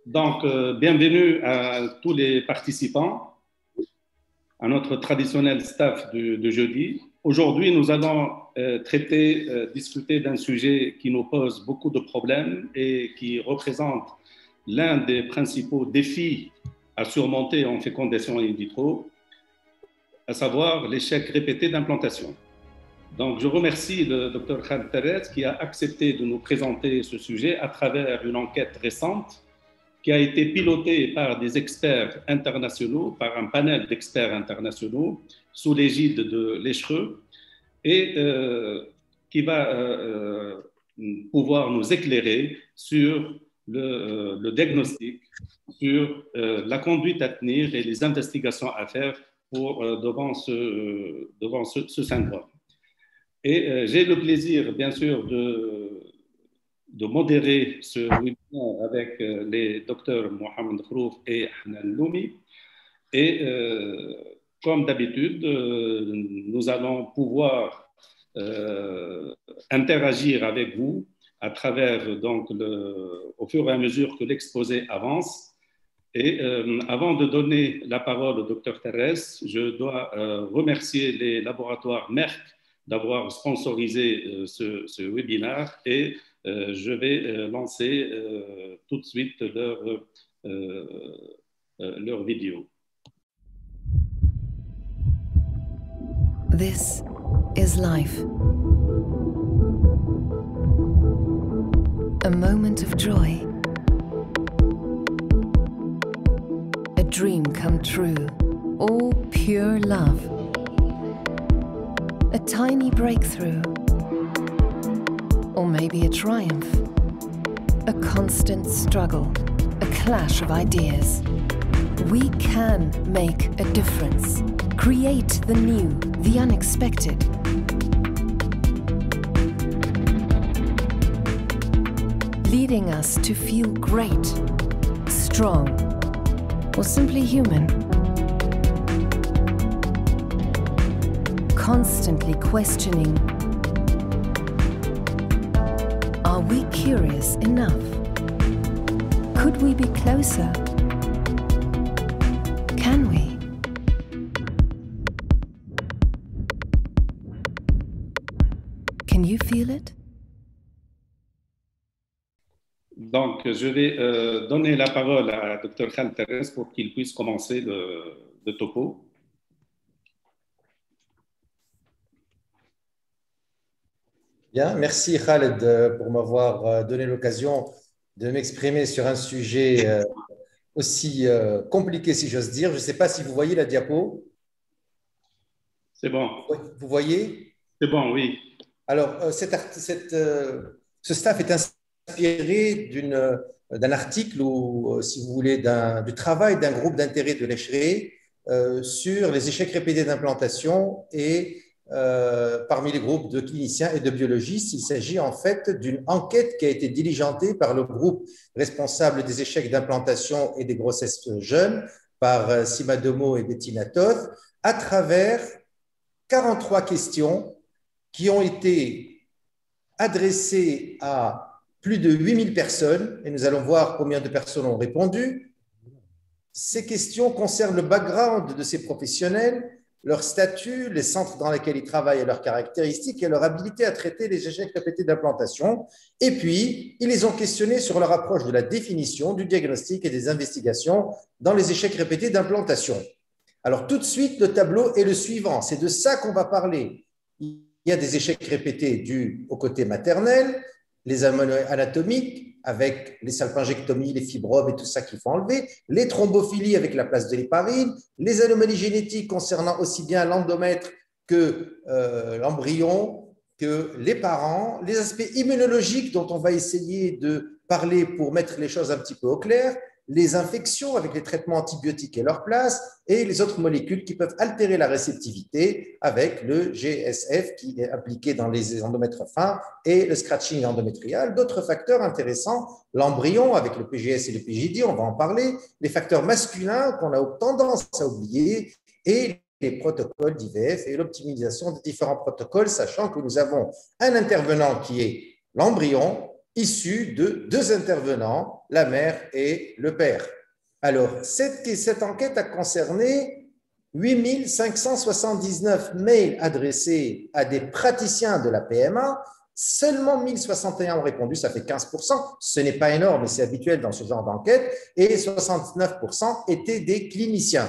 Donc, bienvenue à tous les participants à notre traditionnel staff de jeudi. Aujourd'hui, nous allons discuter d'un sujet qui nous pose beaucoup de problèmes et qui représente l'un des principaux défis à surmonter en fécondation in vitro, à savoir l'échec répété d'implantation. Donc, je remercie le Dr Khaled Terres qui a accepté de nous présenter ce sujet à travers une enquête récente qui a été pilotée par des experts internationaux, par un panel d'experts internationaux sous l'égide de l'ECHRE et qui va pouvoir nous éclairer sur le diagnostic, sur la conduite à tenir et les investigations à faire devant ce syndrome. Et j'ai le plaisir, bien sûr, de modérer ce webinaire avec les docteurs Mohamed Khrouf et Hanan Loumi. Et comme d'habitude, nous allons pouvoir interagir avec vous à travers, donc, au fur et à mesure que l'exposé avance. Et avant de donner la parole au docteur Terres, je dois remercier les laboratoires Merck d'avoir sponsorisé ce webinaire et je vais lancer tout de suite leur vidéo. This is life. A moment of joy. A dream come true. All pure love. A tiny breakthrough. Or maybe a triumph. A constant struggle. A clash of ideas. We can make a difference. Create the new, the unexpected. Leading us to feel great, strong, or simply human. Constantly questioning, are we curious enough? Could we be closer? Can we? Can you feel it? Donc, je vais donner la parole à Dr Khaled Terres pour qu'il puisse commencer le topo. Bien, merci Khaled pour m'avoir donné l'occasion de m'exprimer sur un sujet aussi compliqué, si j'ose dire. Je ne sais pas si vous voyez la diapo. C'est bon. Vous voyez? C'est bon, oui. Alors, ce staff est inspiré d'un article ou, si vous voulez, du travail d'un groupe d'intérêt de l'ECHRE sur les échecs répétés d'implantation et parmi les groupes de cliniciens et de biologistes, il s'agit en fait d'une enquête qui a été diligentée par le groupe responsable des échecs d'implantation et des grossesses jeunes par Sima Domo et Bettina Toth à travers 43 questions qui ont été adressées à plus de 8000 personnes et nous allons voir combien de personnes ont répondu. Ces questions concernent le background de ces professionnels, leur statut, les centres dans lesquels ils travaillent et leurs caractéristiques et leur habilité à traiter les échecs répétés d'implantation. Et puis, ils les ont questionnés sur leur approche de la définition, du diagnostic et des investigations dans les échecs répétés d'implantation. Alors, tout de suite, le tableau est le suivant. C'est de ça qu'on va parler. Il y a des échecs répétés dus au côté maternel, les anomalies anatomiques, avec les salpingectomies, les fibromes et tout ça qu'il faut enlever, les thrombophilies avec la place de l'héparine, les anomalies génétiques concernant aussi bien l'endomètre que l'embryon, que les parents, les aspects immunologiques dont on va essayer de parler pour mettre les choses un petit peu au clair, les infections avec les traitements antibiotiques et leur place, et les autres molécules qui peuvent altérer la réceptivité avec le GSF qui est appliqué dans les endomètres fins et le scratching endométrial. D'autres facteurs intéressants, l'embryon avec le PGS et le PGD, on va en parler, les facteurs masculins qu'on a tendance à oublier et les protocoles d'IVF et l'optimisation des différents protocoles, sachant que nous avons un intervenant qui est l'embryon issu de deux intervenants, la mère et le père. Alors, cette enquête a concerné 8579 mails adressés à des praticiens de la PMA. Seulement 1061 ont répondu, ça fait 15%. Ce n'est pas énorme, mais c'est habituel dans ce genre d'enquête. Et 69% étaient des cliniciens.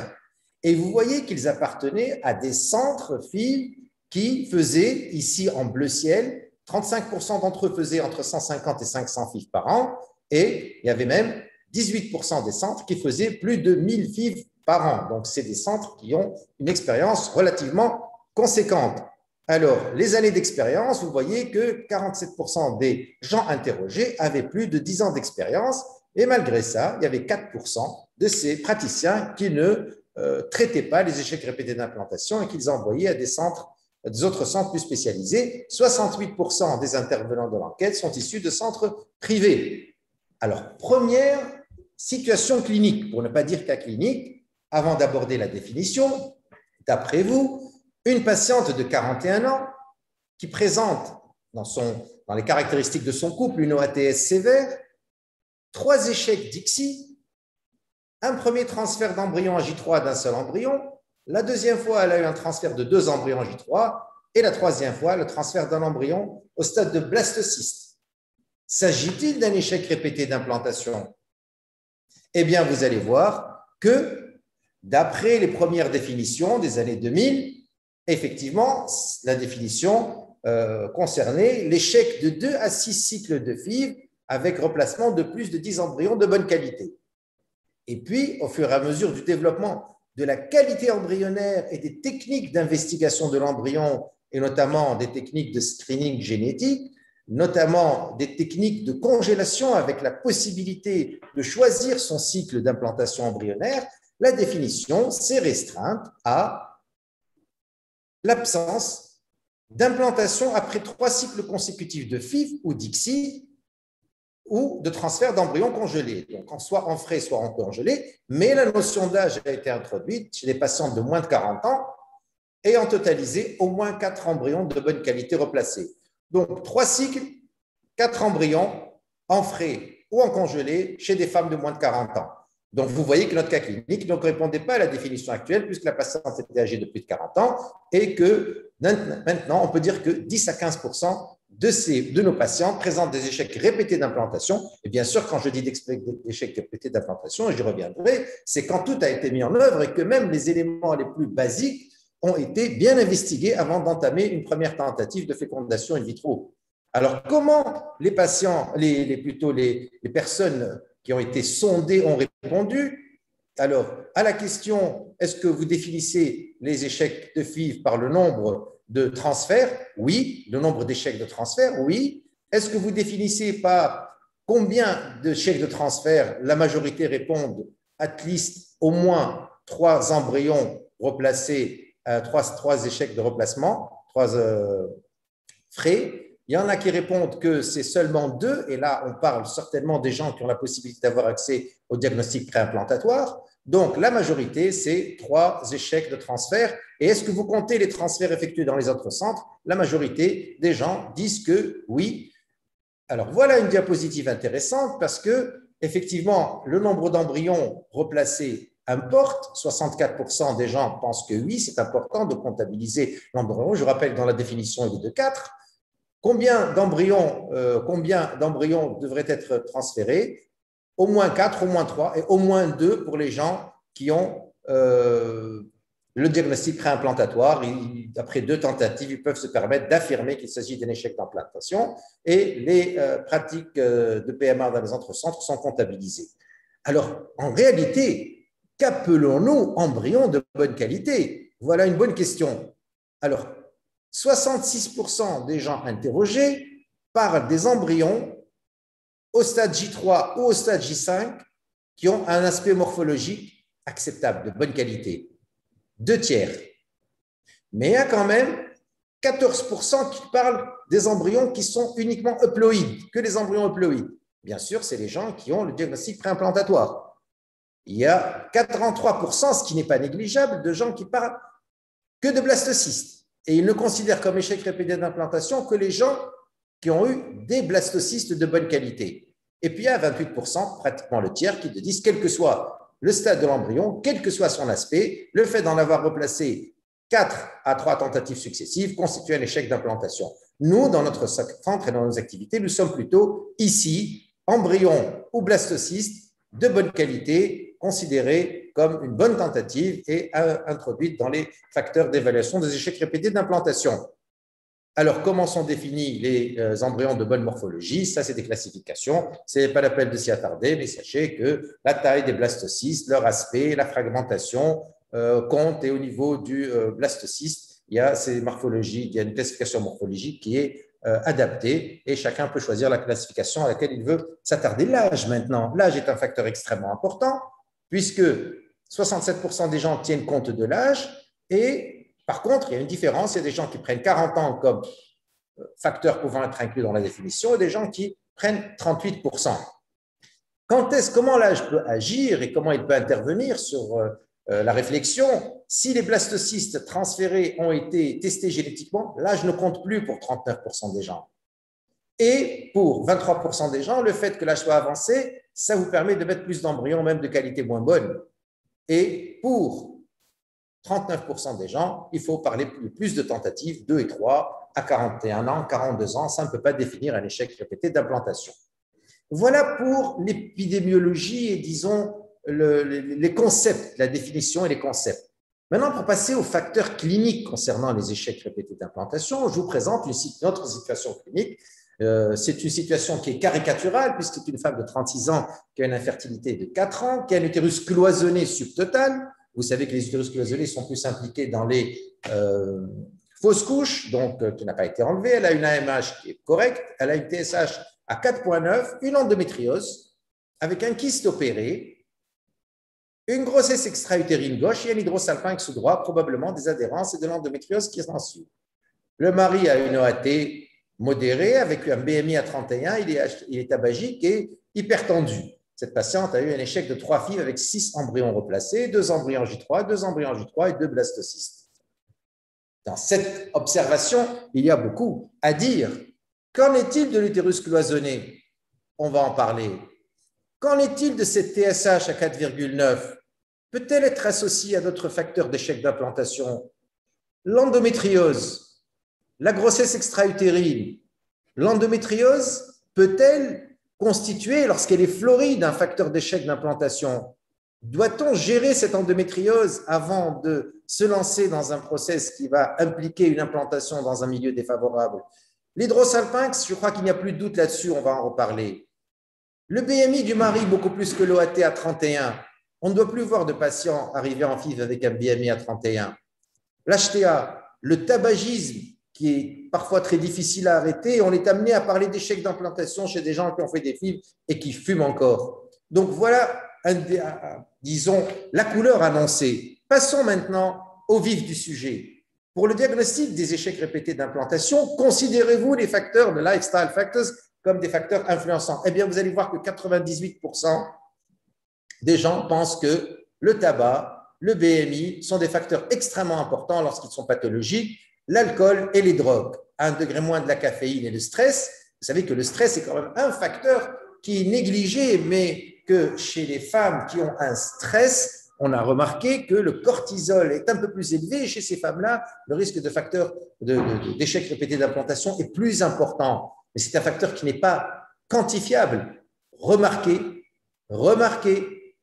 Et vous voyez qu'ils appartenaient à des centres FIV qui faisaient, ici en bleu ciel, 35% d'entre eux faisaient entre 150 et 500 FIV par an. Et il y avait même 18% des centres qui faisaient plus de 1000 FIV par an. Donc, c'est des centres qui ont une expérience relativement conséquente. Alors, les années d'expérience, vous voyez que 47% des gens interrogés avaient plus de 10 ans d'expérience et malgré ça, il y avait 4% de ces praticiens qui ne traitaient pas les échecs répétés d'implantation et qu'ils envoyaient à des autres centres plus spécialisés. 68% des intervenants de l'enquête sont issus de centres privés. Alors, première situation clinique, pour ne pas dire cas clinique, avant d'aborder la définition, d'après vous, une patiente de 41 ans qui présente dans les caractéristiques de son couple une OATS sévère, 3 échecs d'ICSI, un premier transfert d'embryon à J3 d'un seul embryon, la deuxième fois elle a eu un transfert de 2 embryons J3 et la troisième fois le transfert d'un embryon au stade de blastocyste. S'agit-il d'un échec répété d'implantation? Eh bien, vous allez voir que d'après les premières définitions des années 2000, effectivement, la définition concernait l'échec de 2 à 6 cycles de FIV avec replacement de plus de 10 embryons de bonne qualité. Et puis, au fur et à mesure du développement de la qualité embryonnaire et des techniques d'investigation de l'embryon, et notamment des techniques de screening génétique, notamment des techniques de congélation avec la possibilité de choisir son cycle d'implantation embryonnaire, la définition s'est restreinte à l'absence d'implantation après 3 cycles consécutifs de FIV ou d'ICSI ou de transfert d'embryons congelés, donc soit en frais, soit en congelé, mais la notion d'âge a été introduite chez les patients de moins de 40 ans ayant totalisé au moins 4 embryons de bonne qualité replacés. Donc, 3 cycles, 4 embryons en frais ou en congelé chez des femmes de moins de 40 ans. Donc, vous voyez que notre cas clinique ne répondait pas à la définition actuelle puisque la patiente était âgée de plus de 40 ans et que maintenant, on peut dire que 10 à 15% de nos patients présentent des échecs répétés d'implantation. Et bien sûr, quand je dis d'échecs répétés d'implantation, et j'y reviendrai, c'est quand tout a été mis en œuvre et que même les éléments les plus basiques ont été bien investigués avant d'entamer une première tentative de fécondation in vitro. Alors, comment les patients, plutôt les personnes qui ont été sondées ont répondu? Alors, à la question, est-ce que vous définissez les échecs de FIV par le nombre de transferts? Oui. Le nombre d'échecs de transfert? Oui. Est-ce que vous définissez par combien d'échecs de transfert? La majorité répondent at least au moins 3 embryons replacés, 3 échecs de replacement, 3 frais. Il y en a qui répondent que c'est seulement 2, et là, on parle certainement des gens qui ont la possibilité d'avoir accès au diagnostic préimplantatoire. Donc, la majorité, c'est 3 échecs de transfert. Et est-ce que vous comptez les transferts effectués dans les autres centres? La majorité des gens disent que oui. Alors, voilà une diapositive intéressante parce que, effectivement, le nombre d'embryons replacés importe. 64% des gens pensent que oui, c'est important de comptabiliser l'embryon. Je rappelle que dans la définition, il est de 4. Combien d'embryons devraient être transférés? Au moins 4, au moins 3 et au moins 2 pour les gens qui ont le diagnostic préimplantatoire. Après 2 tentatives, ils peuvent se permettre d'affirmer qu'il s'agit d'un échec d'implantation et les pratiques de PMA dans les autres centres sont comptabilisées. Alors, en réalité, qu'appelons-nous embryon de bonne qualité? Voilà une bonne question. Alors, 66% des gens interrogés parlent des embryons au stade J3 ou au stade J5 qui ont un aspect morphologique acceptable, de bonne qualité. 2 tiers. Mais il y a quand même 14% qui parlent des embryons qui sont uniquement euploïdes, que les embryons euploïdes. Bien sûr, c'est les gens qui ont le diagnostic préimplantatoire. Il y a 83%, ce qui n'est pas négligeable, de gens qui parlent que de blastocystes. Et ils ne considèrent comme échec répété d'implantation que les gens qui ont eu des blastocystes de bonne qualité. Et puis, il y a 28%, pratiquement le tiers, qui te disent, quel que soit le stade de l'embryon, quel que soit son aspect, le fait d'en avoir replacé 4 à 3 tentatives successives constitue un échec d'implantation. Nous, dans notre centre et dans nos activités, nous sommes plutôt ici, embryons ou blastocystes de bonne qualité, considérés comme une bonne tentative et introduites dans les facteurs d'évaluation des échecs répétés d'implantation. Alors, comment sont définis les embryons de bonne morphologie? Ça, c'est des classifications. Ce n'est pas la peine de s'y attarder, mais sachez que la taille des blastocystes, leur aspect, la fragmentation comptent. Et au niveau du blastocyste, il y a ces morphologies, il y a une classification morphologique qui est adaptée et chacun peut choisir la classification à laquelle il veut s'attarder. L'âge, maintenant, l'âge est un facteur extrêmement important puisque 67% des gens tiennent compte de l'âge et par contre, il y a une différence, il y a des gens qui prennent 40 ans comme facteur pouvant être inclus dans la définition et des gens qui prennent 38%. Comment l'âge peut agir et comment il peut intervenir sur la réflexion? Si les blastocystes transférés ont été testés génétiquement, l'âge ne compte plus pour 39% des gens. Et pour 23% des gens, le fait que l'âge soit avancé, ça vous permet de mettre plus d'embryons, même de qualité moins bonne. Et pour 39% des gens, il faut parler de plus de tentatives, 2 et 3, à 41 ans, 42 ans, ça ne peut pas définir un échec répété d'implantation. Voilà pour l'épidémiologie et disons les concepts, la définition et les concepts. Maintenant, pour passer aux facteurs cliniques concernant les échecs répétés d'implantation, je vous présente une autre situation clinique. C'est une situation qui est caricaturale puisque c'est une femme de 36 ans qui a une infertilité de 4 ans, qui a un utérus cloisonné subtotal. Vous savez que les utérus cloisonnés sont plus impliqués dans les fausses couches, donc qui n'a pas été enlevée. Elle a une AMH qui est correcte, elle a une TSH à 4,9, une endométriose avec un kyste opéré, une grossesse extra-utérine gauche et un hydrosalpinx droit, probablement des adhérences et de l'endométriose qui s'en suit. Le mari a une OAT modérée avec un BMI à 31, il est tabagique et hypertendu. Cette patiente a eu un échec de 3 FIV avec 6 embryons replacés, 2 embryons J3, 2 embryons J3 et 2 blastocystes. Dans cette observation, il y a beaucoup à dire. Qu'en est-il de l'utérus cloisonné? On va en parler. Qu'en est-il de cette TSH à 4,9? Peut-elle être associée à d'autres facteurs d'échec d'implantation? L'endométriose, la grossesse extra-utérine. L'endométriose peut-elle constituée lorsqu'elle est floride un facteur d'échec d'implantation? Doit-on gérer cette endométriose avant de se lancer dans un process qui va impliquer une implantation dans un milieu défavorable? L'hydrosalpinx, je crois qu'il n'y a plus de doute là-dessus, on va en reparler. Le BMI du mari, beaucoup plus que l'OAT à 31. On ne doit plus voir de patients arriver en FIV avec un BMI à 31. L'HTA, le tabagisme, qui est parfois très difficile à arrêter. On est amené à parler d'échecs d'implantation chez des gens qui ont fait des FIV et qui fument encore. Donc voilà, disons, la couleur annoncée. Passons maintenant au vif du sujet. Pour le diagnostic des échecs répétés d'implantation, considérez-vous les facteurs de lifestyle factors comme des facteurs influençants? Eh bien, vous allez voir que 98% des gens pensent que le tabac, le BMI sont des facteurs extrêmement importants lorsqu'ils sont pathologiques. L'alcool et les drogues, 1 degré moins de la caféine et le stress. Vous savez que le stress est quand même un facteur qui est négligé, mais que chez les femmes qui ont un stress, on a remarqué que le cortisol est un peu plus élevé. Et chez ces femmes-là, le risque de facteur d'échec répété d'implantation est plus important. Mais c'est un facteur qui n'est pas quantifiable. Remarquez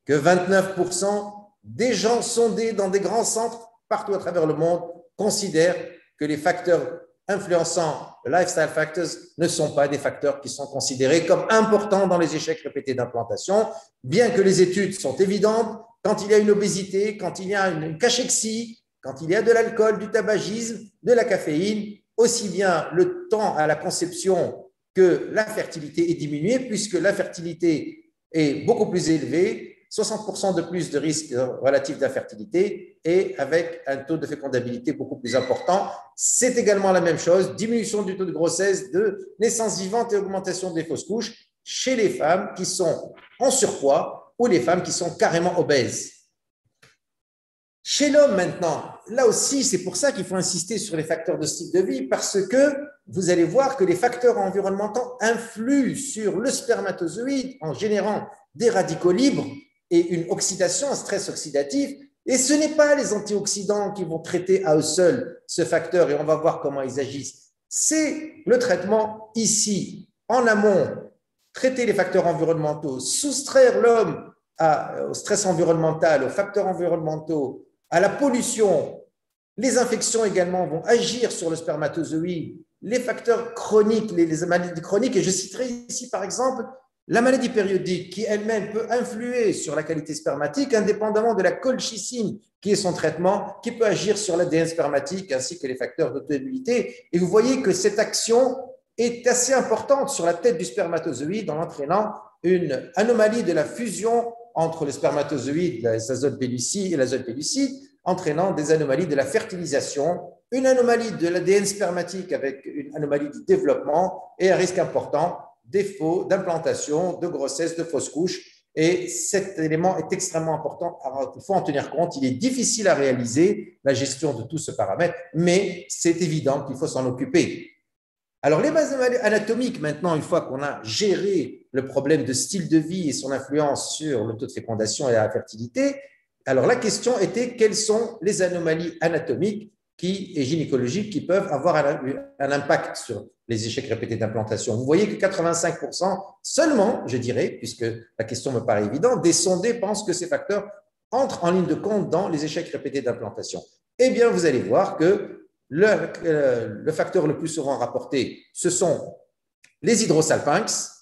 que 29% des gens sondés dans des grands centres partout à travers le monde considèrent que les facteurs influençant le lifestyle factors ne sont pas des facteurs qui sont considérés comme importants dans les échecs répétés d'implantation, bien que les études sont évidentes. Quand il y a une obésité, quand il y a une cachexie, quand il y a de l'alcool, du tabagisme, de la caféine, aussi bien le temps à la conception que la fertilité est diminuée, puisque la fertilité est beaucoup plus élevée, 60% de plus de risque relatif d'infertilité et avec un taux de fécondabilité beaucoup plus important. C'est également la même chose, diminution du taux de grossesse, de naissance vivante et augmentation des fausses couches chez les femmes qui sont en surpoids ou les femmes qui sont carrément obèses. Chez l'homme maintenant, là aussi, c'est pour ça qu'il faut insister sur les facteurs de style de vie, parce que vous allez voir que les facteurs environnementaux influent sur le spermatozoïde en générant des radicaux libres et une oxydation, un stress oxydatif. Et ce n'est pas les antioxydants qui vont traiter à eux seuls ce facteur, et on va voir comment ils agissent. C'est le traitement ici, en amont, traiter les facteurs environnementaux, soustraire l'homme au stress environnemental, aux facteurs environnementaux, à la pollution. Les infections également vont agir sur le spermatozoïde, les facteurs chroniques, les maladies chroniques, et je citerai ici par exemple la maladie périodique qui elle-même peut influer sur la qualité spermatique indépendamment de la colchicine qui est son traitement, qui peut agir sur l'ADN spermatique ainsi que les facteurs d'auto-immunité. Et vous voyez que cette action est assez importante sur la tête du spermatozoïde en entraînant une anomalie de la fusion entre le spermatozoïde, l'azote pellucide et l'azote pellucide, entraînant des anomalies de la fertilisation, une anomalie de l'ADN spermatique avec une anomalie du développement et un risque important, défaut d'implantation, de grossesse, de fausse couche. Et cet élément est extrêmement important. Alors, il faut en tenir compte. Il est difficile à réaliser, la gestion de tout ce paramètre, mais c'est évident qu'il faut s'en occuper. Alors, les bases anatomiques, maintenant, une fois qu'on a géré le problème de style de vie et son influence sur le taux de fécondation et la fertilité, alors la question était quelles sont les anomalies anatomiques et gynécologiques qui peuvent avoir un impact sur les échecs répétés d'implantation. Vous voyez que 85% seulement, je dirais, puisque la question me paraît évidente, des sondés pensent que ces facteurs entrent en ligne de compte dans les échecs répétés d'implantation. Eh bien, vous allez voir que le facteur le plus souvent rapporté, ce sont les hydrosalpinx.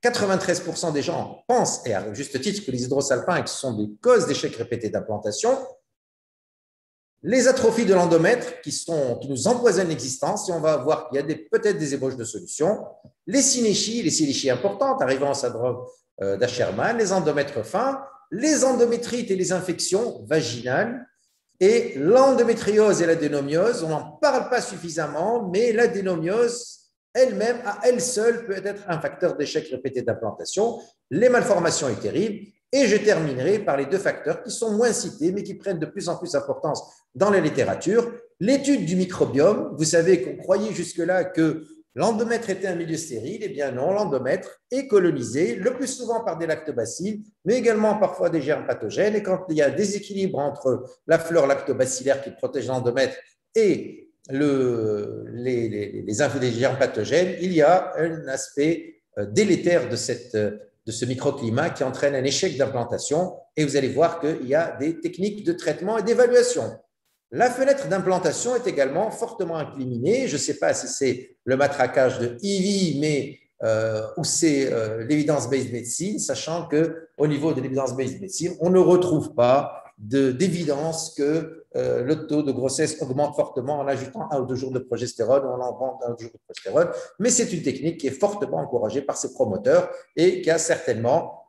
93% des gens pensent, et à juste titre, que les hydrosalpinx sont des causes d'échecs répétés d'implantation. Les atrophies de l'endomètre qui nous empoisonnent l'existence, et on va voir qu'il y a peut-être des ébauches de solutions. Les synéchies importantes arrivant au syndrome d'Asherman, les endomètres fins, les endométrites et les infections vaginales, et l'endométriose et l'adénomiose, on n'en parle pas suffisamment, mais l'adénomiose elle-même, à elle seule, peut être un facteur d'échec répété d'implantation, les malformations utérines, et je terminerai par les deux facteurs qui sont moins cités, mais qui prennent de plus en plus d'importance dans la littérature. L'étude du microbiome, vous savez qu'on croyait jusque-là que l'endomètre était un milieu stérile, eh bien non, l'endomètre est colonisé, le plus souvent par des lactobacilles, mais également parfois des germes pathogènes, et quand il y a un déséquilibre entre la flore lactobacillaire qui protège l'endomètre et les germes pathogènes, il y a un aspect délétère de ce microclimat qui entraîne un échec d'implantation, et vous allez voir qu'il y a des techniques de traitement et d'évaluation. La fenêtre d'implantation est également fortement inclinée. Je ne sais pas si c'est le matraquage de Ivy, mais ou c'est l'evidence-based medicine, sachant qu'au niveau de l'evidence-based medicine, on ne retrouve pas d'évidence que le taux de grossesse augmente fortement en ajoutant 1 ou 2 jours de progestérone ou en enlevant 1 ou 2 jours de progestérone, mais c'est une technique qui est fortement encouragée par ses promoteurs et qui a certainement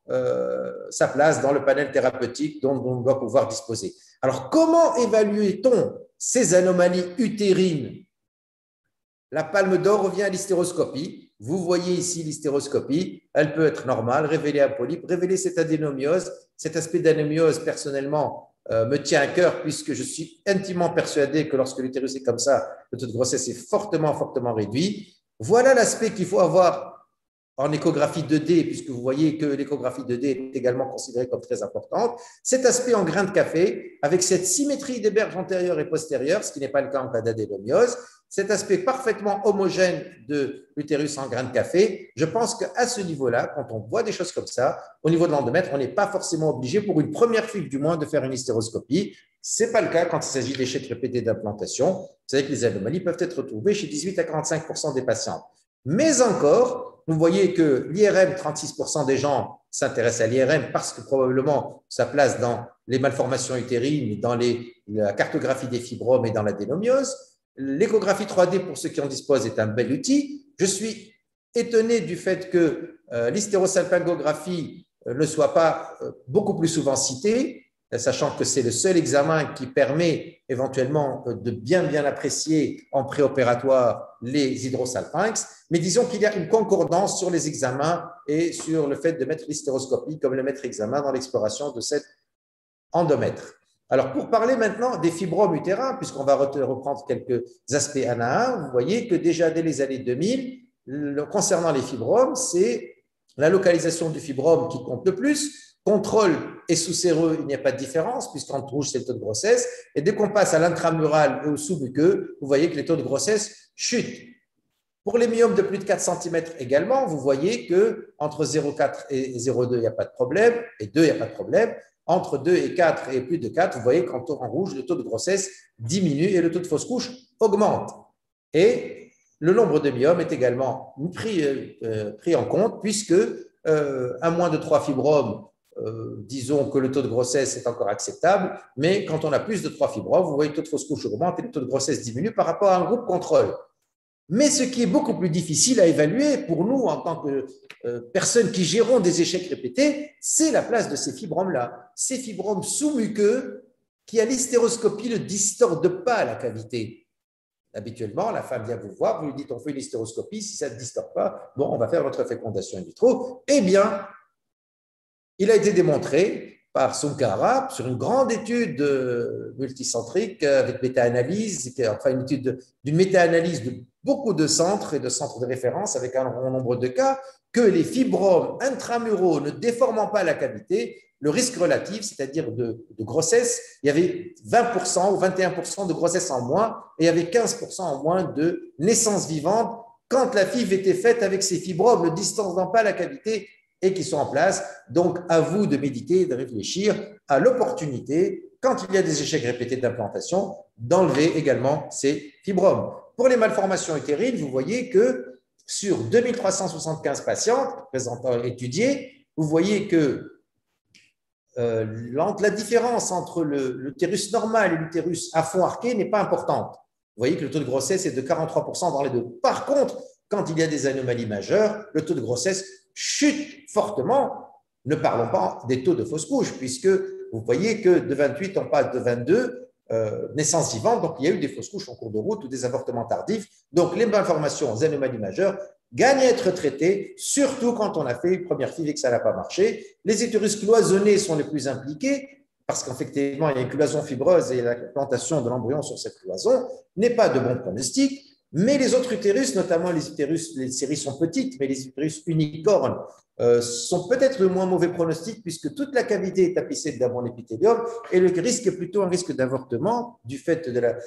sa place dans le panel thérapeutique dont on doit pouvoir disposer. Alors, comment évalue-t-on ces anomalies utérines? La palme d'or revient à l'hystéroscopie. Vous voyez ici l'hystéroscopie. Elle peut être normale, révéler un polype, révéler cette adénomiose. Cet aspect d'adénomiose, personnellement, me tient à cœur puisque je suis intimement persuadé que lorsque l'utérus est comme ça, le taux de grossesse est fortement, fortement réduit. Voilà l'aspect qu'il faut avoir en échographie 2D, puisque vous voyez que l'échographie 2D est également considérée comme très importante. Cet aspect en grain de café, avec cette symétrie des berges antérieures et postérieures, ce qui n'est pas le cas en cas d'adénomiose, cet aspect parfaitement homogène de l'utérus en grain de café, je pense qu'à ce niveau-là, quand on voit des choses comme ça, au niveau de l'endomètre, on n'est pas forcément obligé, pour une première fuite du moins, de faire une hystéroscopie. Ce n'est pas le cas quand il s'agit d'échecs répétés d'implantation. Vous savez que les anomalies peuvent être retrouvées chez 18 à 45% des patients. Mais encore, vous voyez que l'IRM, 36% des gens s'intéressent à l'IRM parce que probablement ça place dans les malformations utérines, dans la cartographie des fibromes et dans l'adénomiose. L'échographie 3D, pour ceux qui en disposent, est un bel outil. Je suis étonné du fait que l'hystérosalpingographie ne soit pas beaucoup plus souvent citée, sachant que c'est le seul examen qui permet éventuellement de bien apprécier en préopératoire les hydrosalpinx, mais disons qu'il y a une concordance sur les examens et sur le fait de mettre l'hystéroscopie comme le maître examen dans l'exploration de cet endomètre. Alors, pour parler maintenant des fibromes utérins, puisqu'on va reprendre quelques aspects un à un, vous voyez que déjà dès les années 2000, concernant les fibromes, c'est la localisation du fibrome qui compte le plus. Contrôle et sous-séreux, il n'y a pas de différence, puisqu'en rouge, c'est le taux de grossesse. Et dès qu'on passe à l'intramural et au sous-muqueux, vous voyez que les taux de grossesse chutent. Pour les myomes de plus de 4 cm également, vous voyez qu'entre 0,4 et 0,2, il n'y a pas de problème, et 2, il n'y a pas de problème. Entre 2 et 4 et plus de 4, vous voyez qu'en rouge, le taux de grossesse diminue et le taux de fausse couche augmente. Et le nombre de myomes est également pris en compte, puisque à moins de 3 fibromes, disons que le taux de grossesse est encore acceptable, mais quand on a plus de 3 fibromes, vous voyez que le taux de fausse couche augmente et le taux de grossesse diminue par rapport à un groupe contrôle. Mais ce qui est beaucoup plus difficile à évaluer pour nous en tant que personnes qui gérons des échecs répétés, c'est la place de ces fibromes-là. Ces fibromes sous-muqueux qui, à l'hystéroscopie, ne distordent pas la cavité. Habituellement, la femme vient vous voir, vous lui dites on fait une hystéroscopie, si ça ne distorde pas, bon, on va faire votre fécondation in vitro. Eh bien, il a été démontré par Sunkara sur une grande étude multicentrique avec méta-analyse, enfin une étude d'une méta-analyse de beaucoup de centres et de centres de référence avec un grand nombre de cas, que les fibromes intramuraux ne déformant pas la cavité, le risque relatif, c'est-à-dire de grossesse, il y avait 20% ou 21% de grossesse en moins et il y avait 15% en moins de naissance vivante quand la FIV était faite avec ces fibromes ne distanciant pas la cavité et qui sont en place. Donc, à vous de méditer et de réfléchir à l'opportunité, quand il y a des échecs répétés d'implantation, d'enlever également ces fibromes. Pour les malformations utérines, vous voyez que sur 2375 patientes étudiées, vous voyez que la différence entre l'utérus normal et l'utérus à fond arqué n'est pas importante. Vous voyez que le taux de grossesse est de 43% dans les deux. Par contre, quand il y a des anomalies majeures, le taux de grossesse chute fortement. Ne parlons pas des taux de fausse couche, puisque vous voyez que de 28, on passe de 22 naissances vivantes. Donc, il y a eu des fausses couches en cours de route ou des avortements tardifs. Donc, les malformations aux anomalies majeures gagnent à être traitées, surtout quand on a fait une première FIV et que ça n'a pas marché. Les utérus cloisonnés sont les plus impliqués, parce qu'effectivement, il y a une cloison fibreuse et la plantation de l'embryon sur cette cloison n'est pas de bon pronostic. Mais les autres utérus, notamment les utérus, les séries sont petites, mais les utérus unicornes sont peut-être de moins mauvais pronostic puisque toute la cavité est tapissée d'abord l'épithélium et le risque est plutôt un risque d'avortement du fait de la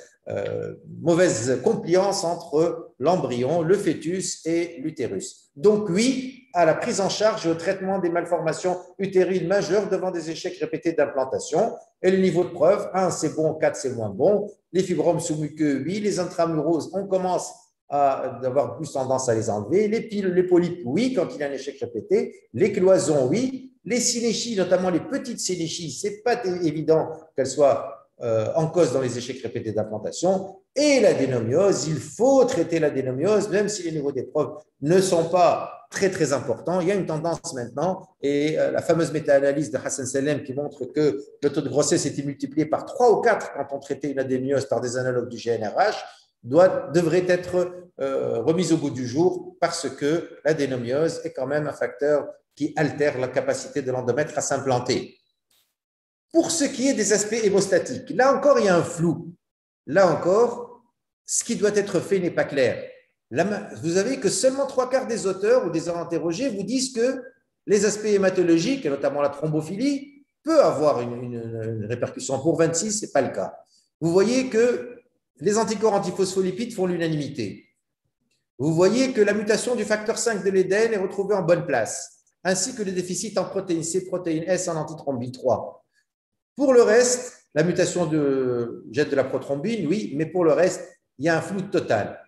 mauvaise compliance entre l'embryon, le fœtus et l'utérus. Donc oui, à la prise en charge et au traitement des malformations utérines majeures devant des échecs répétés d'implantation. Et le niveau de preuve, 1 c'est bon, 4 c'est moins bon. Les fibromes sous-muqueux, oui. Les intramuraux, on commence à avoir plus tendance à les enlever. Les polypes, oui, quand il y a un échec répété. Les cloisons, oui. Les synéchies, notamment les petites synéchies, ce n'est pas évident qu'elles soient en cause dans les échecs répétés d'implantation. Et l'adénomiose, il faut traiter l'adénomiose, même si les niveaux d'épreuve ne sont pas très, très importants. Il y a une tendance maintenant, et la fameuse méta-analyse de Hassan Salem qui montre que le taux de grossesse était multiplié par 3 ou 4 quand on traitait une adénomiose par des analogues du GnRH, devrait être remise au goût du jour parce que l'adénomiose est quand même un facteur qui altère la capacité de l'endomètre à s'implanter. Pour ce qui est des aspects hémostatiques, là encore, il y a un flou. Là encore, ce qui doit être fait n'est pas clair. Vous avez que seulement 3/4 des auteurs ou des interrogés vous disent que les aspects hématologiques, et notamment la thrombophilie, peut avoir une répercussion. Pour 26, ce n'est pas le cas. Vous voyez que les anticorps antiphospholipides font l'unanimité. Vous voyez que la mutation du facteur 5 de l'Éden est retrouvée en bonne place, ainsi que le déficit en protéine C, protéine S en antithrombine 3. Pour le reste, la mutation de jet de la prothrombine, oui, mais pour le reste, il y a un flou total.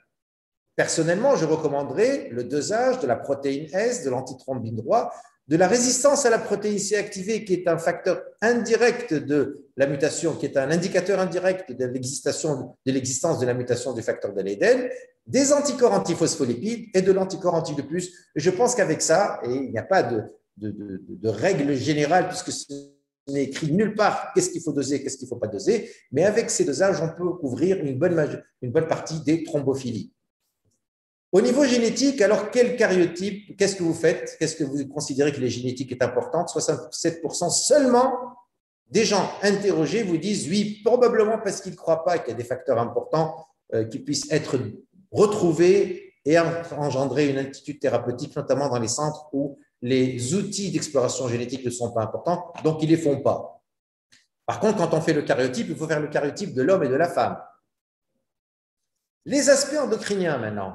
Personnellement, je recommanderais le dosage de la protéine S, de l'antithrombine droit, de la résistance à la protéine C activée, qui est un facteur indirect de la mutation, qui est un indicateur indirect de l'existence de la mutation du facteur de l'Éden, des anticorps antiphospholipides et de l'anticorps anti-lupus. Je pense qu'avec ça, et il n'y a pas de règle générale, puisque ce n'est écrit nulle part qu'est-ce qu'il faut doser, qu'est-ce qu'il ne faut pas doser, mais avec ces dosages, on peut couvrir une bonne partie des thrombophilies. Au niveau génétique, alors quel karyotype, qu'est-ce que vous faites? Qu'est-ce que vous considérez que la génétique est importante? 67% seulement des gens interrogés vous disent oui, probablement parce qu'ils ne croient pas qu'il y a des facteurs importants qui puissent être retrouvés et engendrer une attitude thérapeutique, notamment dans les centres où les outils d'exploration génétique ne sont pas importants, donc ils ne les font pas. Par contre, quand on fait le karyotype, il faut faire le karyotype de l'homme et de la femme. Les aspects endocriniens maintenant.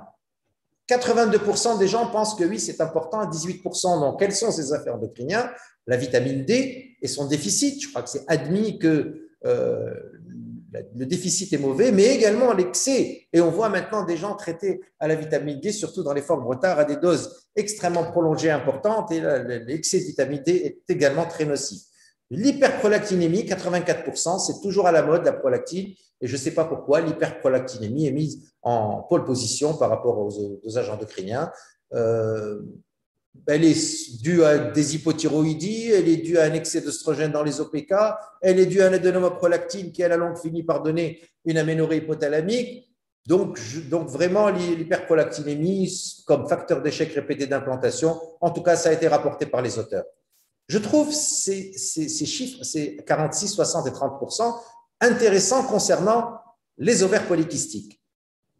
82% des gens pensent que oui, c'est important, 18% non. Quels sont ces aspects endocriniens? La vitamine D et son déficit. Je crois que c'est admis que le déficit est mauvais, mais également l'excès. Et on voit maintenant des gens traités à la vitamine D, surtout dans les formes retards, à des doses extrêmement prolongées importantes. Et l'excès de vitamine D est également très nocif. L'hyperprolactinémie, 84%, c'est toujours à la mode, la prolactine. Et je ne sais pas pourquoi, l'hyperprolactinémie est mise en pole position par rapport aux dosages endocriniens. Elle est due à des hypothyroïdies, elle est due à un excès d'œstrogène dans les OPK, elle est due à un adénomoprolactine qui, à la longue, finit par donner une aménorrhée hypothalamique. Donc vraiment, l'hyperprolactinémie comme facteur d'échec répété d'implantation, en tout cas, ça a été rapporté par les auteurs. Je trouve ces chiffres, ces 46, 60 et 30%, intéressants concernant les ovaires polykystiques.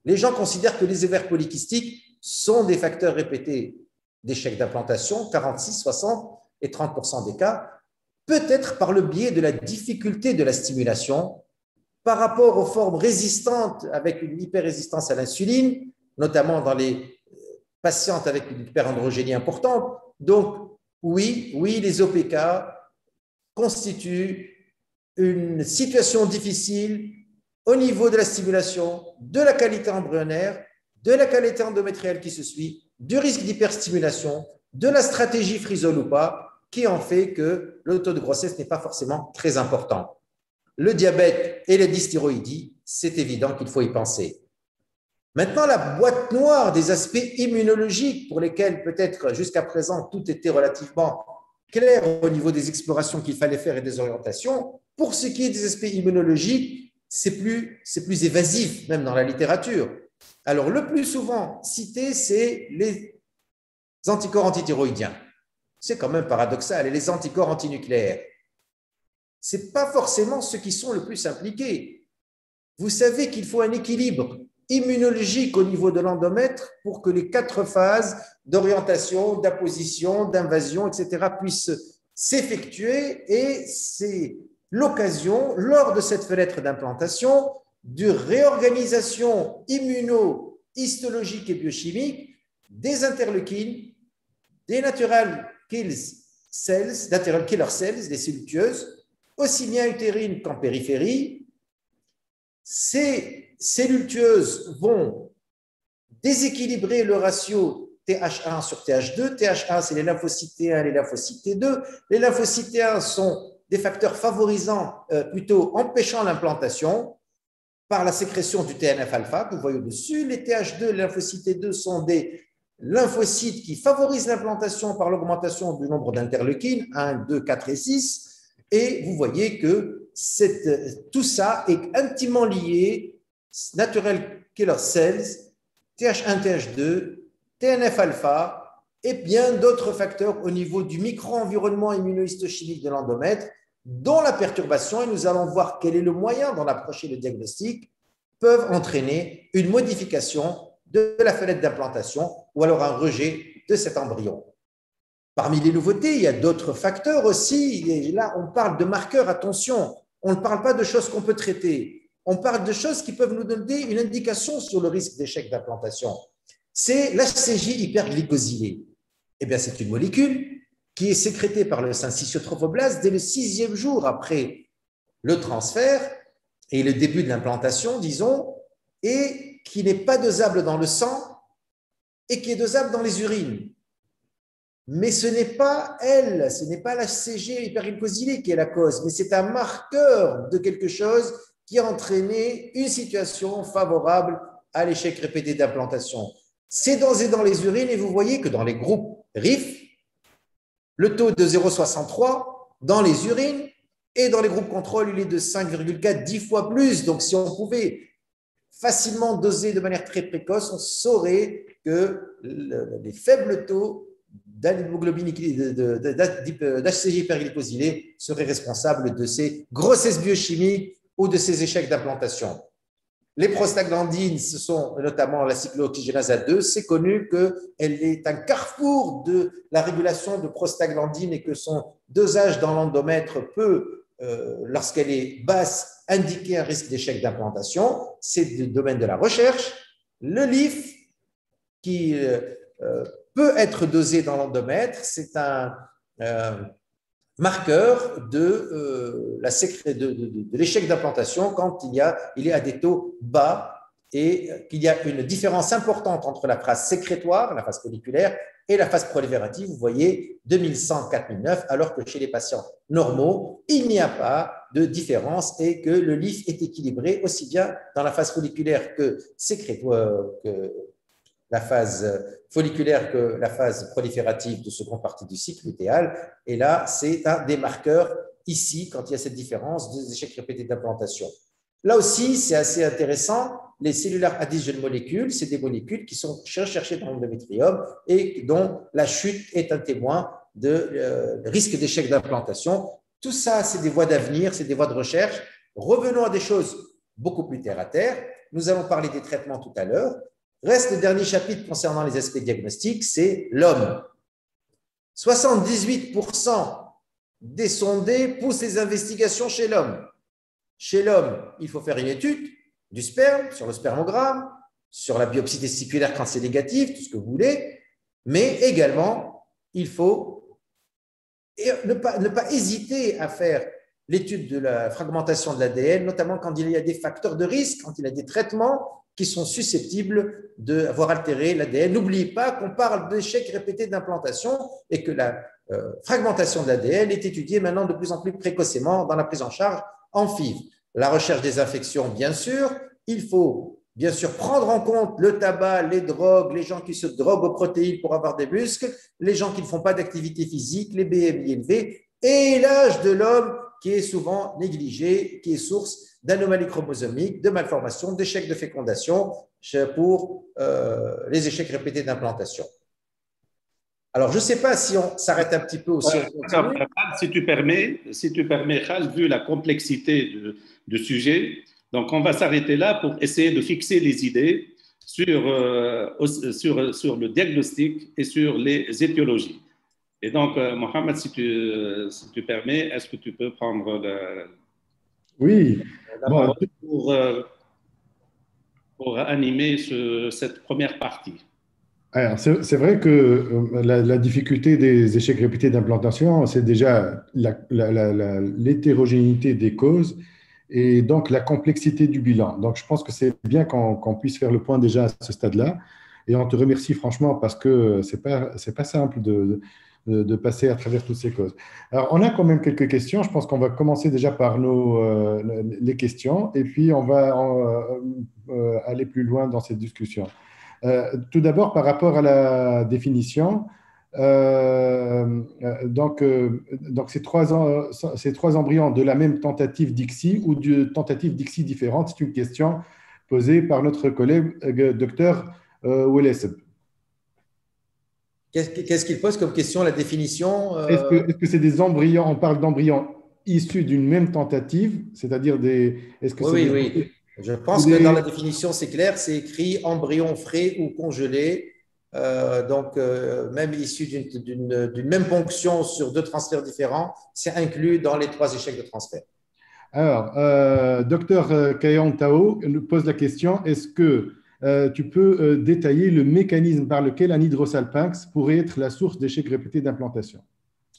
Les gens considèrent que les ovaires polykystiques sont des facteurs répétés d'échec d'implantation, 46, 60 et 30% des cas, peut-être par le biais de la difficulté de la stimulation par rapport aux formes résistantes avec une hyperrésistance à l'insuline, notamment dans les patientes avec une hyperandrogénie importante. Donc, oui, les OPK constituent une situation difficile au niveau de la stimulation, de la qualité embryonnaire, de la qualité endométriale qui se suit, du risque d'hyperstimulation, de la stratégie frisol ou pas, qui en fait que le taux de grossesse n'est pas forcément très important. Le diabète et la dysthyroïdie, c'est évident qu'il faut y penser. Maintenant, la boîte noire des aspects immunologiques pour lesquels peut-être jusqu'à présent tout était relativement clair au niveau des explorations qu'il fallait faire et des orientations, pour ce qui est des aspects immunologiques, c'est plus évasif, même dans la littérature. Alors, le plus souvent cité, c'est les anticorps antithyroïdiens. C'est quand même paradoxal. Et les anticorps antinucléaires. Ce n'est pas forcément ceux qui sont le plus impliqués. Vous savez qu'il faut un équilibre immunologique au niveau de l'endomètre pour que les 4 phases d'orientation, d'apposition, d'invasion, etc. puissent s'effectuer. Et c'est l'occasion, lors de cette fenêtre d'implantation, de réorganisation immuno-histologique et biochimique des interleukines, des natural killer cells, des cellules tueuses, aussi bien utérines qu'en périphérie. Ces cellules tueuses vont déséquilibrer le ratio TH1 sur TH2. TH1, c'est les lymphocytes T1 et les lymphocytes T2. Les lymphocytes T1 sont des facteurs favorisant, plutôt empêchant l'implantation par la sécrétion du TNF-alpha que vous voyez au-dessus. Les TH2, les lymphocytes T2 sont des lymphocytes qui favorisent l'implantation par l'augmentation du nombre d'interleukines, 1, 2, 4 et 6. Et vous voyez que tout ça est intimement lié, natural killer cells, TH1, TH2, TNF-alpha et bien d'autres facteurs au niveau du micro-environnement immunohistochimique de l'endomètre, dont la perturbation, et nous allons voir quel est le moyen d'en approcher le diagnostic, peuvent entraîner une modification de la fenêtre d'implantation ou alors un rejet de cet embryon. Parmi les nouveautés, il y a d'autres facteurs aussi. Et là, on parle de marqueurs, attention. On ne parle pas de choses qu'on peut traiter. On parle de choses qui peuvent nous donner une indication sur le risque d'échec d'implantation. C'est l'HCG hyperglycosylé. Eh bien, c'est une molécule qui est sécrétée par le syncytiotrophoblaste dès le 6e jour après le transfert et le début de l'implantation, disons, et qui n'est pas dosable dans le sang et qui est dosable dans les urines. Mais ce n'est pas elle, ce n'est pas l'HCG hyperglycosylé qui est la cause, mais c'est un marqueur de quelque chose qui a entraîné une situation favorable à l'échec répété d'implantation. C'est dans les urines et vous voyez que dans les groupes RIF, le taux est de 0,63 dans les urines et dans les groupes contrôle, il est de 5,4, 10 fois plus. Donc, si on pouvait facilement doser de manière très précoce, on saurait que les faibles taux d'HCG hyperglycosylé serait responsable de ces grossesses biochimiques ou de ces échecs d'implantation. Les prostaglandines, ce sont notamment la cyclooxygénase A2. C'est connu qu'elle est un carrefour de la régulation de prostaglandines et que son dosage dans l'endomètre peut, lorsqu'elle est basse, indiquer un risque d'échec d'implantation. C'est le domaine de la recherche. Le LIF, qui peut être dosé dans l'endomètre, c'est un marqueur de l'échec d'implantation quand il est à des taux bas et qu'il y a une différence importante entre la phase sécrétoire, la phase folliculaire, et la phase proliférative. Vous voyez 2100, 4009, alors que chez les patients normaux, il n'y a pas de différence et que le LIF est équilibré aussi bien dans la phase folliculaire que sécrétoire, que la phase folliculaire que la phase proliférative de seconde partie du cycle lutéal. Et là, c'est un des marqueurs ici, quand il y a cette différence, des échecs répétés d'implantation. Là aussi, c'est assez intéressant. Les cellulaires à 10 jeunes molécules, c'est des molécules qui sont recherchées dans l'endométrium et dont la chute est un témoin de risque d'échec d'implantation. Tout ça, c'est des voies d'avenir, c'est des voies de recherche. Revenons à des choses beaucoup plus terre à terre. Nous allons parler des traitements tout à l'heure. Reste le dernier chapitre concernant les aspects diagnostiques, c'est l'homme. 78% des sondés poussent les investigations chez l'homme. Chez l'homme, il faut faire une étude du sperme, sur le spermogramme, sur la biopsie testiculaire quand c'est négatif, tout ce que vous voulez, mais également, il faut ne pas hésiter à faire l'étude de la fragmentation de l'ADN, notamment quand il y a des facteurs de risque, quand il y a des traitements qui sont susceptibles d'avoir altéré l'ADN. N'oubliez pas qu'on parle d'échecs répétés d'implantation et que la fragmentation de l'ADN est étudiée maintenant de plus en plus précocement dans la prise en charge en FIV. La recherche des infections, bien sûr. Il faut bien sûr prendre en compte le tabac, les drogues, les gens qui se droguent aux protéines pour avoir des muscles, les gens qui ne font pas d'activité physique, les BMI élevés et l'âge de l'homme qui est souvent négligé, qui est source d'anomalies chromosomiques, de malformations, d'échecs de fécondation pour les échecs répétés d'implantation. Alors, je ne sais pas si on s'arrête un petit peu aussi. Si tu permets, Khal, vu la complexité du sujet, donc on va s'arrêter là pour essayer de fixer les idées sur le diagnostic et sur les étiologies. Et donc, Mohamed, si tu permets, est-ce que tu peux prendre Oui. Bon, pour animer cette première partie. Alors, c'est vrai que la difficulté des échecs répétés d'implantation, c'est déjà l'hétérogénéité des causes et donc la complexité du bilan. Donc, je pense que c'est bien qu'on puisse faire le point déjà à ce stade-là. Et on te remercie franchement parce que c'est pas simple de passer à travers toutes ces causes. Alors, on a quand même quelques questions. Je pense qu'on va commencer déjà par les questions et puis on va aller plus loin dans cette discussion. Tout d'abord, par rapport à la définition, donc ces trois embryons de la même tentative d'ICSI ou de tentatives d'ICSI différentes, c'est une question posée par notre collègue Dr Welleseb. Qu'est-ce qu'il pose comme question, la définition Est-ce que c'est des embryons, on parle d'embryons issus d'une même tentative, c'est-à-dire des… Oui. Je pense que dans la définition, c'est clair, c'est écrit embryon frais ou congelé, même issu d'une même ponction sur 2 transferts différents, c'est inclus dans les 3 échecs de transfert. Alors, Dr Kayan Tao nous pose la question, est-ce que tu peux détailler le mécanisme par lequel un hydrosalpinx pourrait être la source d'échecs répétés d'implantation?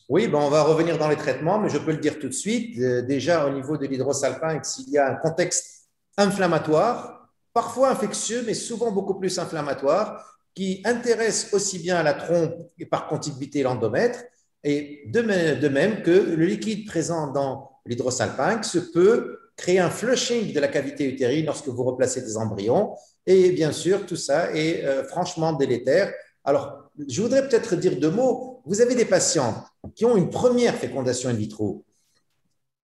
Oui, on va revenir dans les traitements, mais je peux le dire tout de suite. Déjà, au niveau de l'hydrosalpinx, il y a un contexte inflammatoire, parfois infectieux, mais souvent beaucoup plus inflammatoire, qui intéresse aussi bien la trompe et par contiguïté l'endomètre, et de même que le liquide présent dans l'hydrosalpinx peut créer un flushing de la cavité utérine lorsque vous replacez des embryons, et bien sûr, tout ça est franchement délétère. Alors, je voudrais peut-être dire 2 mots. Vous avez des patients qui ont une première fécondation in vitro,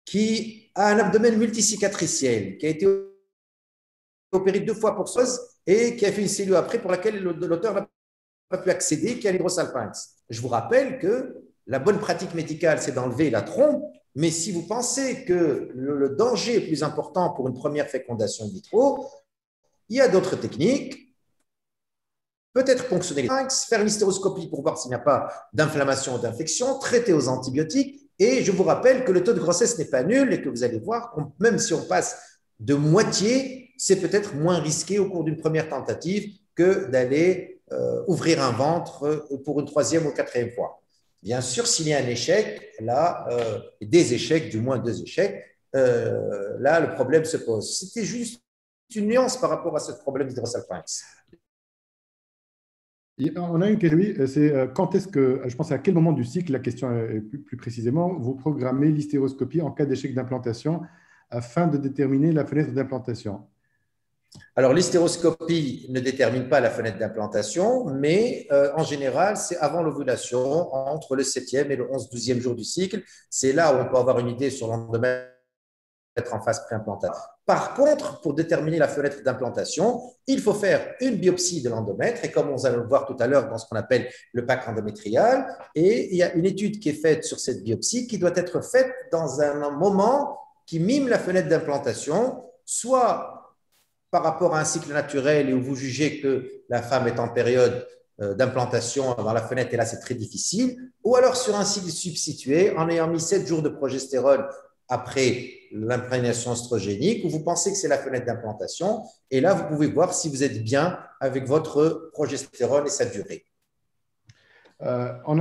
qui a un abdomen multicicatriciel, qui a été opéré 2 fois pour SOS et qui a fait une cellule après pour laquelle l'auteur n'a pas pu accéder, qui a l'hydrosalpinx. je vous rappelle que la bonne pratique médicale, c'est d'enlever la trompe, mais si vous pensez que le danger est plus important pour une première fécondation in vitro, il y a d'autres techniques. Peut-être ponctionner les pharynx, faire une hystéroscopie pour voir s'il n'y a pas d'inflammation ou d'infection, traiter aux antibiotiques. Et je vous rappelle que le taux de grossesse n'est pas nul et que vous allez voir, même si on passe de moitié, c'est peut-être moins risqué au cours d'une première tentative que d'aller ouvrir un ventre pour une troisième ou quatrième fois. Bien sûr, s'il y a un échec, là, des échecs, du moins 2 échecs, là, le problème se pose. C'était juste une nuance par rapport à ce problème d'hydrosalpinx. On a une question, oui, c'est quand est-ce que, je pense à quel moment du cycle, la question est plus précisément, vous programmez l'hystéroscopie en cas d'échec d'implantation afin de déterminer la fenêtre d'implantation? Alors, l'hystéroscopie ne détermine pas la fenêtre d'implantation, mais en général, c'est avant l'ovulation, entre le 7e et le 11-12e jour du cycle. C'est là où on peut avoir une idée sur l'endomètre en phase préimplantatoire. Par contre, pour déterminer la fenêtre d'implantation, il faut faire une biopsie de l'endomètre, et comme on va le voir tout à l'heure dans ce qu'on appelle le pack endométrial, et il y a une étude qui est faite sur cette biopsie qui doit être faite dans un moment qui mime la fenêtre d'implantation, soit par rapport à un cycle naturel et où vous jugez que la femme est en période d'implantation dans la fenêtre et là c'est très difficile, ou alors sur un cycle substitué en ayant mis 7 jours de progestérone après l'imprégnation oestrogénique où vous pensez que c'est la fenêtre d'implantation et là vous pouvez voir si vous êtes bien avec votre progestérone et sa durée. On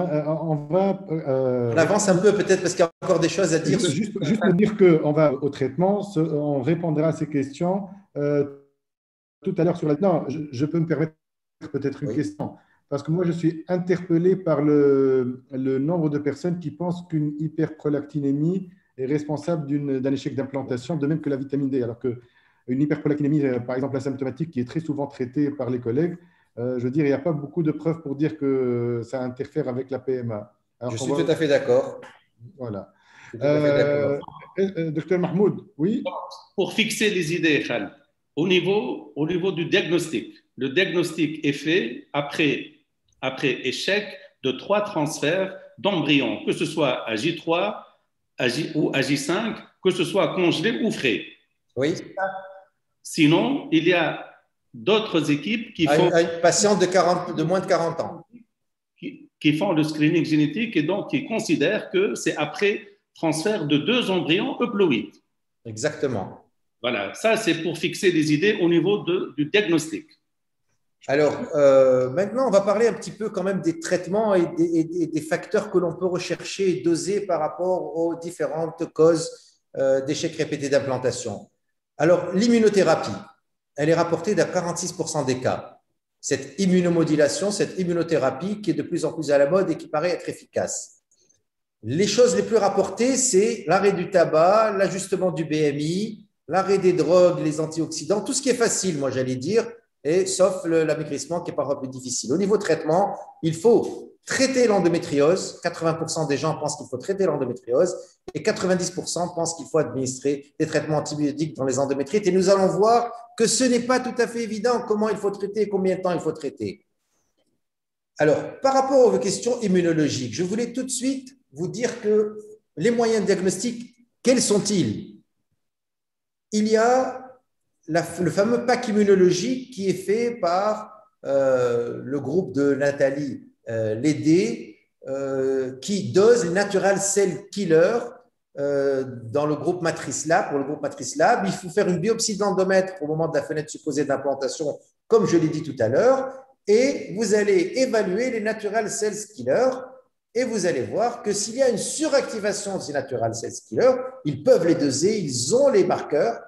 avance un peu peut-être parce qu'il y a encore des choses à dire. Juste pour dire qu'on va au traitement, on répondra à ces questions tout à l'heure sur la… Non, je peux me permettre peut-être une question. Parce que moi, je suis interpellé par le nombre de personnes qui pensent qu'une hyperprolactinémie est responsable d'un échec d'implantation, de même que la vitamine D. Alors qu'une hyperprolactinémie, par exemple asymptomatique, qui est très souvent traitée par les collègues, je veux dire, il n'y a pas beaucoup de preuves pour dire que ça interfère avec la PMA. Alors, je suis tout à fait d'accord. Voilà. Docteur Mahmoud, oui. Pour fixer les idées, Khaled, au niveau du diagnostic, le diagnostic est fait après échec de 3 transferts d'embryons, que ce soit à J3 ou à J5, que ce soit congelé ou frais. Oui. Sinon, il y a d'autres équipes qui font… À une patiente de moins de 40 ans. Qui font le screening génétique et donc qui considèrent que c'est après transfert de 2 embryons euploïdes. Exactement. Voilà, ça c'est pour fixer les idées au niveau du diagnostic. Alors, maintenant, on va parler un petit peu quand même des traitements et des facteurs que l'on peut rechercher et doser par rapport aux différentes causes d'échecs répétés d'implantation. Alors, l'immunothérapie, elle est rapportée dans 46% des cas. Cette immunomodulation, cette immunothérapie qui est de plus en plus à la mode et qui paraît être efficace. Les choses les plus rapportées, c'est l'arrêt du tabac, l'ajustement du BMI, l'arrêt des drogues, les antioxydants, tout ce qui est facile, moi j'allais dire, et sauf l'amaigrissement qui est parfois plus difficile. Au niveau traitement, il faut traiter l'endométriose. 80% des gens pensent qu'il faut traiter l'endométriose et 90% pensent qu'il faut administrer des traitements antibiotiques dans les endométrites. Et nous allons voir que ce n'est pas tout à fait évident comment il faut traiter et combien de temps il faut traiter. Alors, par rapport aux questions immunologiques, je voulais tout de suite vous dire que les moyens de diagnostic, quels sont-ils? Il y a le fameux pack immunologique qui est fait par le groupe de Nathalie Lédé, qui dose les Natural Cell Killer dans le groupe Matrice Lab. Pour le groupe Matrice Lab, il faut faire une biopsie de l'endomètre au moment de la fenêtre supposée d'implantation, comme je l'ai dit tout à l'heure, et vous allez évaluer les Natural Cells Killer. Et vous allez voir que s'il y a une suractivation de ces Natural Cells Killer, ils peuvent les doser, ils ont les marqueurs.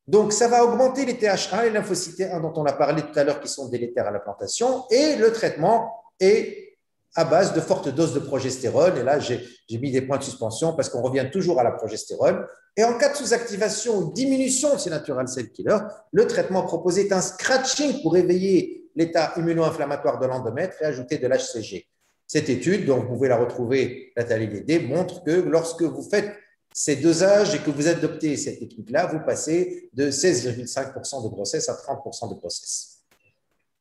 Donc, ça va augmenter les TH1 et les lymphocytes 1 dont on a parlé tout à l'heure qui sont délétères à l'implantation. Et le traitement est à base de fortes doses de progestérone. Et là, j'ai mis des points de suspension parce qu'on revient toujours à la progestérone. Et en cas de sous-activation ou diminution de ces Natural Cell Killer, le traitement proposé est un scratching pour éveiller l'état immuno-inflammatoire de l'endomètre et ajouter de l'HCG. Cette étude, dont vous pouvez la retrouver, Nathalie Lédé, montre que lorsque vous faites ces dosages et que vous adoptez cette technique-là, vous passez de 16,5% de grossesse à 30% de grossesse.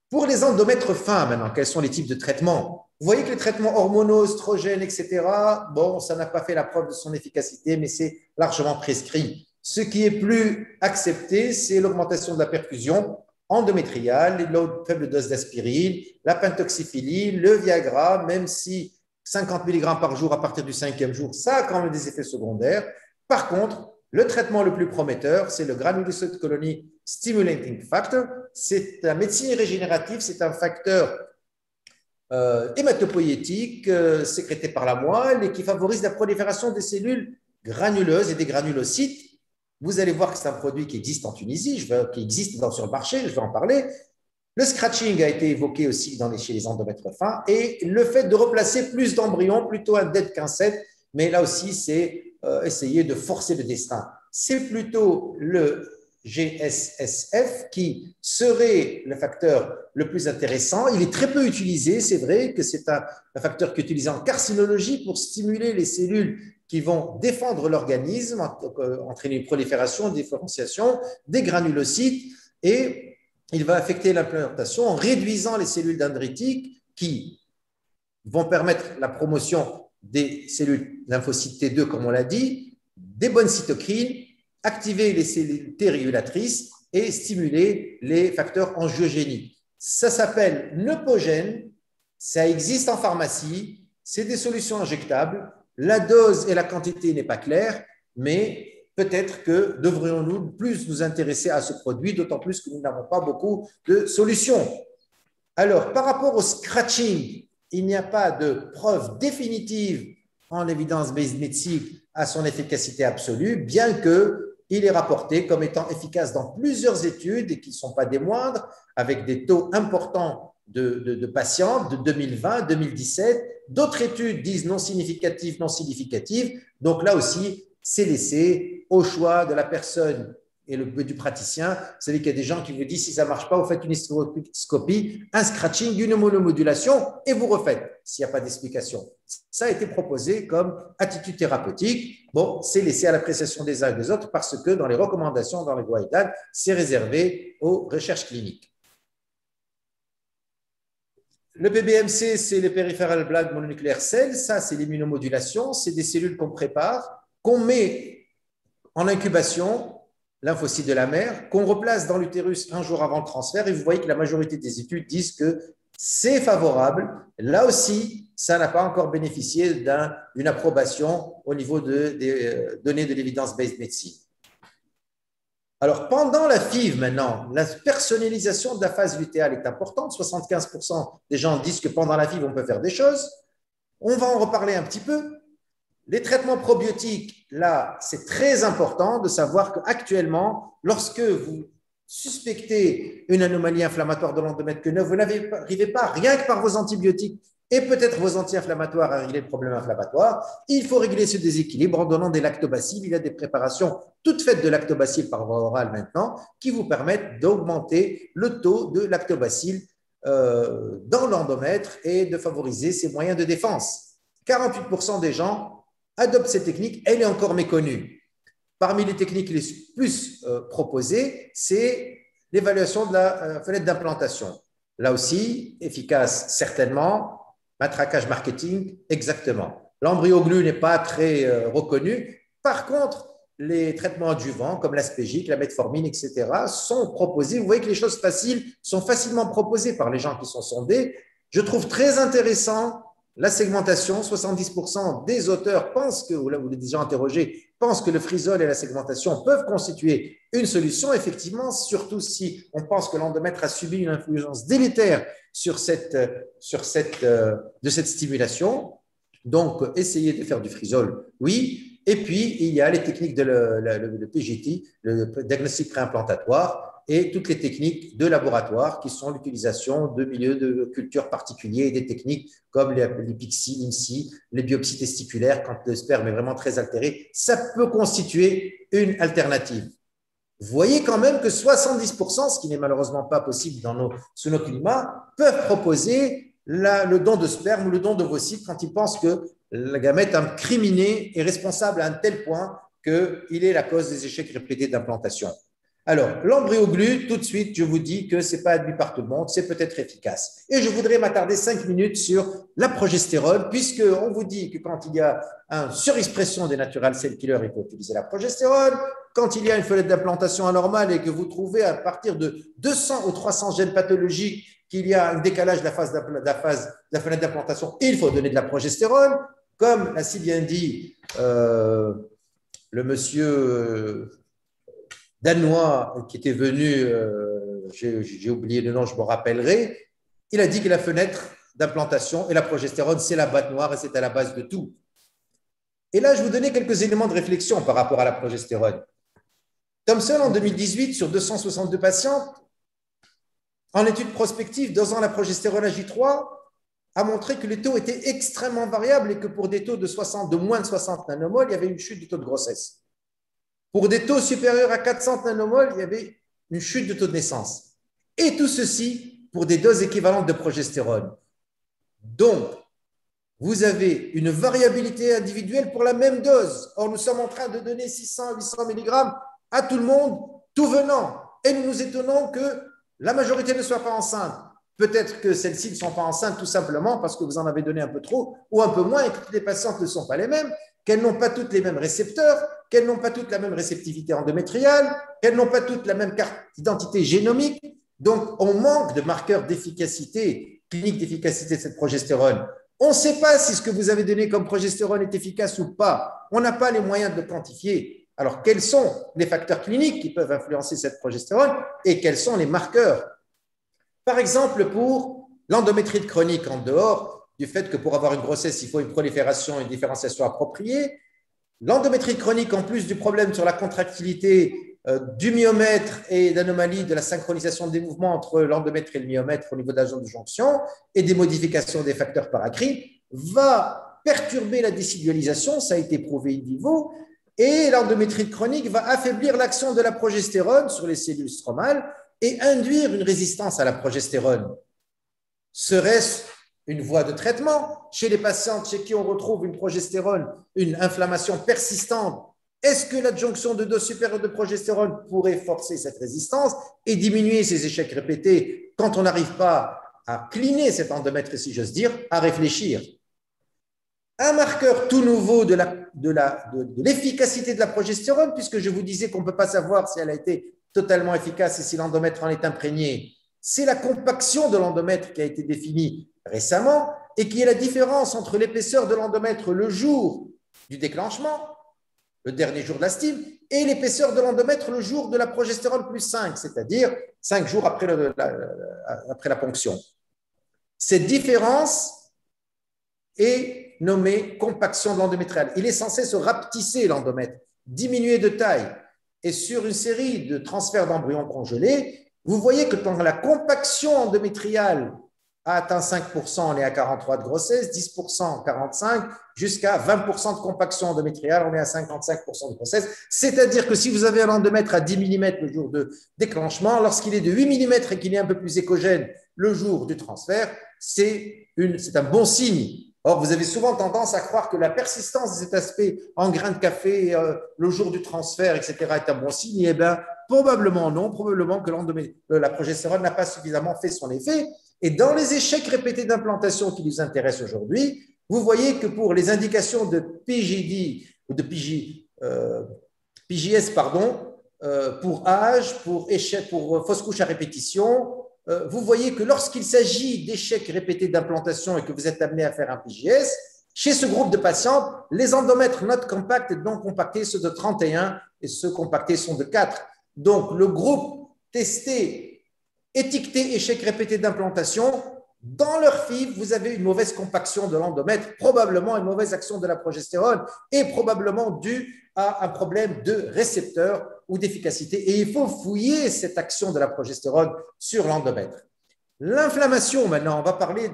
Pour les endomètres fins, maintenant, quels sont les types de traitements? Vous voyez que les traitements hormonaux, oestrogènes, etc., bon, ça n'a pas fait la preuve de son efficacité, mais c'est largement prescrit. Ce qui est plus accepté, c'est l'augmentation de la perfusion endométriale, les faibles doses d'aspirine, la pentoxiphilie, le Viagra, même si 50 mg par jour à partir du 5e jour, ça a quand même des effets secondaires. Par contre, le traitement le plus prometteur, c'est le granulocyte colony stimulating factor. C'est la médecine régénérative, c'est un facteur hématopoïétique sécrété par la moelle et qui favorise la prolifération des cellules granuleuses et des granulocytes. Vous allez voir que c'est un produit qui existe en Tunisie, qui existe sur le marché, je vais en parler. Le scratching a été évoqué aussi chez les endomètres fins et le fait de replacer plus d'embryons, plutôt un dead qu'un set, mais là aussi, c'est essayer de forcer le destin. C'est plutôt le GSSF qui serait le facteur le plus intéressant. Il est très peu utilisé, c'est vrai que c'est un facteur qui est utilisé en carcinologie pour stimuler les cellules qui vont défendre l'organisme, entraîner une prolifération, une différenciation des granulocytes, et il va affecter l'implantation en réduisant les cellules dendritiques qui vont permettre la promotion des cellules lymphocytes T2, comme on l'a dit, des bonnes cytokines, activer les cellules T régulatrices et stimuler les facteurs angiogéniques. Ça s'appelle Neupogène, ça existe en pharmacie, c'est des solutions injectables. La dose et la quantité n'est pas claire, mais peut-être que devrions-nous plus nous intéresser à ce produit, d'autant plus que nous n'avons pas beaucoup de solutions. Alors, par rapport au scratching, il n'y a pas de preuve définitive en evidence-based medicine à son efficacité absolue, bien qu'il est rapporté comme étant efficace dans plusieurs études et qui ne sont pas des moindres, avec des taux importants de patients de 2020, 2017. D'autres études disent non significative, non significative. Donc là aussi, c'est laissé au choix de la personne et du praticien. Vous savez qu'il y a des gens qui vous disent si ça ne marche pas, vous faites une hysteroscopie, un scratching, une monomodulation et vous refaites s'il n'y a pas d'explication. Ça a été proposé comme attitude thérapeutique. Bon, c'est laissé à l'appréciation des uns et des autres parce que dans les recommandations, dans les guidelines, c'est réservé aux recherches cliniques. Le PBMC, c'est les peripheral blood mononucléaire cells. Ça, c'est l'immunomodulation. C'est des cellules qu'on prépare, qu'on met en incubation, lymphocytes de la mère, qu'on replace dans l'utérus un jour avant le transfert. Et vous voyez que la majorité des études disent que c'est favorable. Là aussi, ça n'a pas encore bénéficié d'une approbation au niveau des données de l'evidence-based medicine. Alors, pendant la FIV, maintenant, la personnalisation de la phase lutéale est importante. 75% des gens disent que pendant la FIV, on peut faire des choses. On va en reparler un petit peu. Les traitements probiotiques, là, c'est très important de savoir qu'actuellement, lorsque vous suspectez une anomalie inflammatoire de l'endomètre que vous n'arrivez pas, rien que par vos antibiotiques et peut-être vos anti-inflammatoires, à régler le problème inflammatoire, il faut régler ce déséquilibre en donnant des lactobacilles. Il y a des préparations toutes faites de lactobacilles par voie orale maintenant qui vous permettent d'augmenter le taux de lactobacilles dans l'endomètre et de favoriser ses moyens de défense. 48% des gens adoptent ces techniques, elle est encore méconnue. Parmi les techniques les plus proposées, c'est l'évaluation de la fenêtre d'implantation. Là aussi, efficace certainement, matraquage marketing, exactement. L'embryo-glu n'est pas très reconnu. Par contre, les traitements adjuvants comme l'aspégique, la metformine, etc. sont proposés. Vous voyez que les choses faciles sont facilement proposées par les gens qui sont sondés. Je trouve très intéressant la segmentation. 70% des auteurs pensent que, ou là vous l'avez déjà interrogé, pensent que le frisol et la segmentation peuvent constituer une solution. Effectivement, surtout si on pense que l'endomètre a subi une influence délétère de cette stimulation. Donc, essayez de faire du frisol, oui. Et puis, il y a les techniques de le PGT, le diagnostic préimplantatoire, et toutes les techniques de laboratoire qui sont l'utilisation de milieux de culture particuliers et des techniques comme les PIXI, l'IMSI, les biopsies testiculaires quand le sperme est vraiment très altéré. Ça peut constituer une alternative. Vous voyez quand même que 70%, ce qui n'est malheureusement pas possible sous nos climats, peuvent proposer le don de sperme ou le don d'ovocytes quand ils pensent que le gamète incriminé est responsable à un tel point qu'il est la cause des échecs répétés d'implantation. Alors, l'embryo-glu, tout de suite, je vous dis que ce n'est pas admis par tout le monde, c'est peut-être efficace. Et je voudrais m'attarder 5 minutes sur la progestérone, puisqu'on vous dit que quand il y a une surexpression des natural cell killers, il faut utiliser la progestérone. Quand il y a une fenêtre d'implantation anormale et que vous trouvez à partir de 200 ou 300 gènes pathologiques qu'il y a un décalage de la fenêtre d'implantation, il faut donner de la progestérone. Comme l'a si bien dit le monsieur danois qui était venu, j'ai oublié le nom, je me rappellerai, il a dit que la fenêtre d'implantation et la progestérone, c'est la boîte noire et c'est à la base de tout. Et là, je vais vous donner quelques éléments de réflexion par rapport à la progestérone. Thomson, en 2018, sur 262 patients, en étude prospective, dosant la progestérone à J3, a montré que les taux étaient extrêmement variables et que pour des taux de moins de 60 nanomoles, il y avait une chute du taux de grossesse. Pour des taux supérieurs à 400 nanomoles, il y avait une chute de taux de naissance. Et tout ceci pour des doses équivalentes de progestérone. Donc, vous avez une variabilité individuelle pour la même dose. Or, nous sommes en train de donner 600 à 800 mg à tout le monde, tout venant. Et nous nous étonnons que la majorité ne soit pas enceinte. Peut-être que celles-ci ne sont pas enceintes tout simplement parce que vous en avez donné un peu trop ou un peu moins et que toutes les patientes ne sont pas les mêmes, qu'elles n'ont pas toutes les mêmes récepteurs, qu'elles n'ont pas toutes la même réceptivité endométriale, qu'elles n'ont pas toutes la même carte d'identité génomique. Donc, on manque de marqueurs d'efficacité, clinique d'efficacité de cette progestérone. On ne sait pas si ce que vous avez donné comme progestérone est efficace ou pas. On n'a pas les moyens de le quantifier. Alors, quels sont les facteurs cliniques qui peuvent influencer cette progestérone et quels sont les marqueurs? Par exemple, pour l'endométrite chronique, en dehors du fait que pour avoir une grossesse, il faut une prolifération et une différenciation appropriée, l'endométrite chronique, en plus du problème sur la contractilité du myomètre et d'anomalies de la synchronisation des mouvements entre l'endomètre et le myomètre au niveau de la zone de jonction et des modifications des facteurs paracrines, va perturber la décidualisation, ça a été prouvé in vivo, et l'endométrite chronique va affaiblir l'action de la progestérone sur les cellules stromales et induire une résistance à la progestérone. Serait-ce une voie de traitement chez les patientes chez qui on retrouve une progestérone, une inflammation persistante? Est-ce que l'adjonction de doses supérieures de progestérone pourrait forcer cette résistance et diminuer ces échecs répétés quand on n'arrive pas à cliner cet endomètre, si j'ose dire, à réfléchir? Un marqueur tout nouveau de l'efficacité de la progestérone, puisque je vous disais qu'on ne peut pas savoir si elle a été totalement efficace et si l'endomètre en est imprégné, c'est la compaction de l'endomètre qui a été définie récemment et qui est la différence entre l'épaisseur de l'endomètre le jour du déclenchement, le dernier jour de la stime, et l'épaisseur de l'endomètre le jour de la progestérone plus 5, c'est-à-dire 5 jours après la ponction. Cette différence est nommée compaction de l'endométrial. Il est censé se rapetisser l'endomètre, diminuer de taille. Et sur une série de transferts d'embryons congelés, vous voyez que quand la compaction endométriale a atteint 5%, on est à 43 de grossesse, 10%, 45%, jusqu'à 20% de compaction endométriale, on est à 55% de grossesse. C'est-à-dire que si vous avez un endomètre à 10 mm le jour de déclenchement, lorsqu'il est de 8 mm et qu'il est un peu plus écogène le jour du transfert, c'est un bon signe. Or, vous avez souvent tendance à croire que la persistance de cet aspect en grain de café le jour du transfert, etc., est un bon signe. Eh bien, probablement non, probablement que la progestérone n'a pas suffisamment fait son effet. Et dans les échecs répétés d'implantation qui nous intéressent aujourd'hui, vous voyez que pour les indications de PGD ou de PJS, pour âge, pour fausse couche à répétition, vous voyez que lorsqu'il s'agit d'échecs répétés d'implantation et que vous êtes amené à faire un PJS, chez ce groupe de patients, les endomètres not compacts et non compactés sont de 31 et ceux compactés sont de 4. Donc, le groupe testé, étiqueté échec répété d'implantation, dans leur FIV, vous avez une mauvaise compaction de l'endomètre, probablement une mauvaise action de la progestérone et probablement due à un problème de récepteur ou d'efficacité. Et il faut fouiller cette action de la progestérone sur l'endomètre. L'inflammation, maintenant, on va parler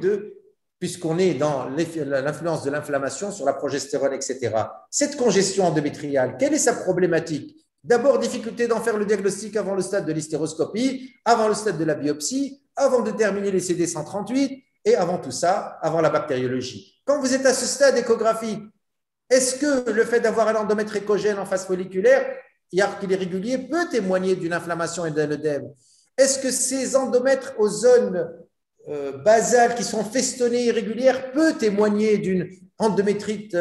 puisqu'on est dans l'influence de l'inflammation sur la progestérone, etc. Cette congestion endométriale, quelle est sa problématique? D'abord, difficulté d'en faire le diagnostic avant le stade de l'hystéroscopie, avant le stade de la biopsie, avant de terminer les CD138 et avant tout ça, avant la bactériologie. Quand vous êtes à ce stade échographique, est-ce que le fait d'avoir un endomètre écogène en phase folliculaire qu'il est régulier peut témoigner d'une inflammation et d'un œdème. Est-ce que ces endomètres aux zones basales qui sont festonnées irrégulières peut témoigner d'une endométrite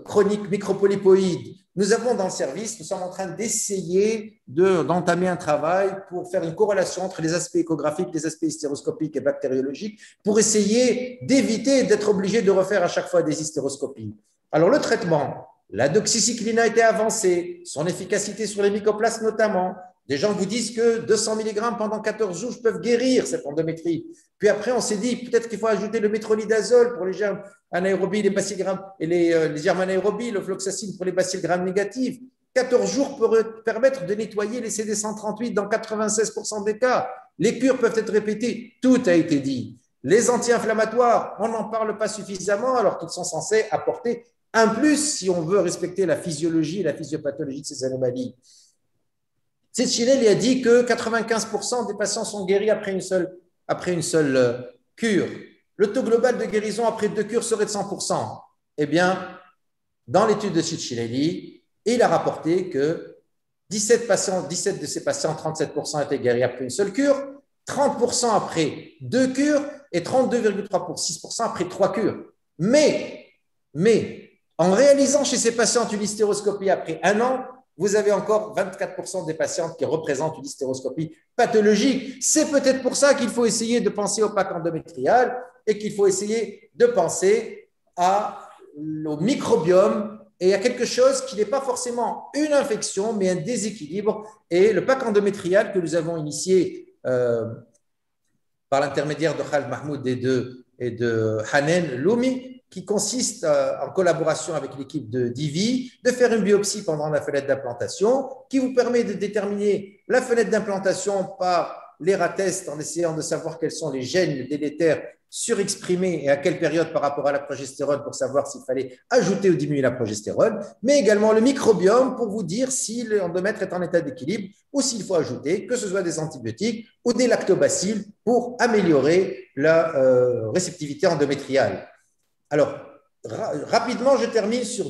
chronique micropolypoïde? Nous avons dans le service, nous sommes en train d'essayer d'entamer un travail pour faire une corrélation entre les aspects échographiques, les aspects hystéroscopiques et bactériologiques, pour essayer d'éviter d'être obligé de refaire à chaque fois des hystéroscopies. Alors le traitement, la doxycycline a été avancée, son efficacité sur les mycoplasmes notamment. Des gens vous disent que 200 mg pendant 14 jours peuvent guérir cette endométrite. Puis après, on s'est dit peut-être qu'il faut ajouter le métronidazole pour les germes anaérobies, les bacilles grammes et les germes anaérobies, le floxacine pour les bacilles grammes négatives. 14 jours peuvent permettre de nettoyer les CD138 dans 96% des cas. Les cures peuvent être répétées. Tout a été dit. Les anti-inflammatoires, on n'en parle pas suffisamment alors qu'ils sont censés apporter un plus si on veut respecter la physiologie et la physiopathologie de ces anomalies. Cecchinelli a dit que 95% des patients sont guéris après une seule cure. Le taux global de guérison après 2 cures serait de 100%. Eh bien, dans l'étude de Cecchinelli, il a rapporté que 17 de ces patients, 37% étaient guéris après une seule cure, 30% après 2 cures et 32,3% après 3 cures. Mais, en réalisant chez ces patients une hystéroscopie après 1 an, vous avez encore 24% des patientes qui représentent une hystéroscopie pathologique. C'est peut-être pour ça qu'il faut essayer de penser au plaque endométrial et qu'il faut essayer de penser au microbiome et à quelque chose qui n'est pas forcément une infection, mais un déséquilibre. Et le plaque endométrial que nous avons initié par l'intermédiaire de Khaled Mahmoud et de Hanen Loumi, qui consiste en collaboration avec l'équipe de Divi, de faire une biopsie pendant la fenêtre d'implantation, qui vous permet de déterminer la fenêtre d'implantation par l'ERA-test en essayant de savoir quels sont les gènes délétères surexprimés et à quelle période par rapport à la progestérone pour savoir s'il fallait ajouter ou diminuer la progestérone, mais également le microbiome pour vous dire si l'endomètre est en état d'équilibre ou s'il faut ajouter, que ce soit des antibiotiques ou des lactobacilles pour améliorer la réceptivité endométriale. Alors, rapidement, je termine sur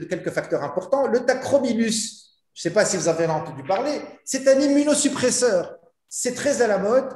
quelques facteurs importants. Le tacromylus, je ne sais pas si vous avez entendu parler, c'est un immunosuppresseur. C'est très à la mode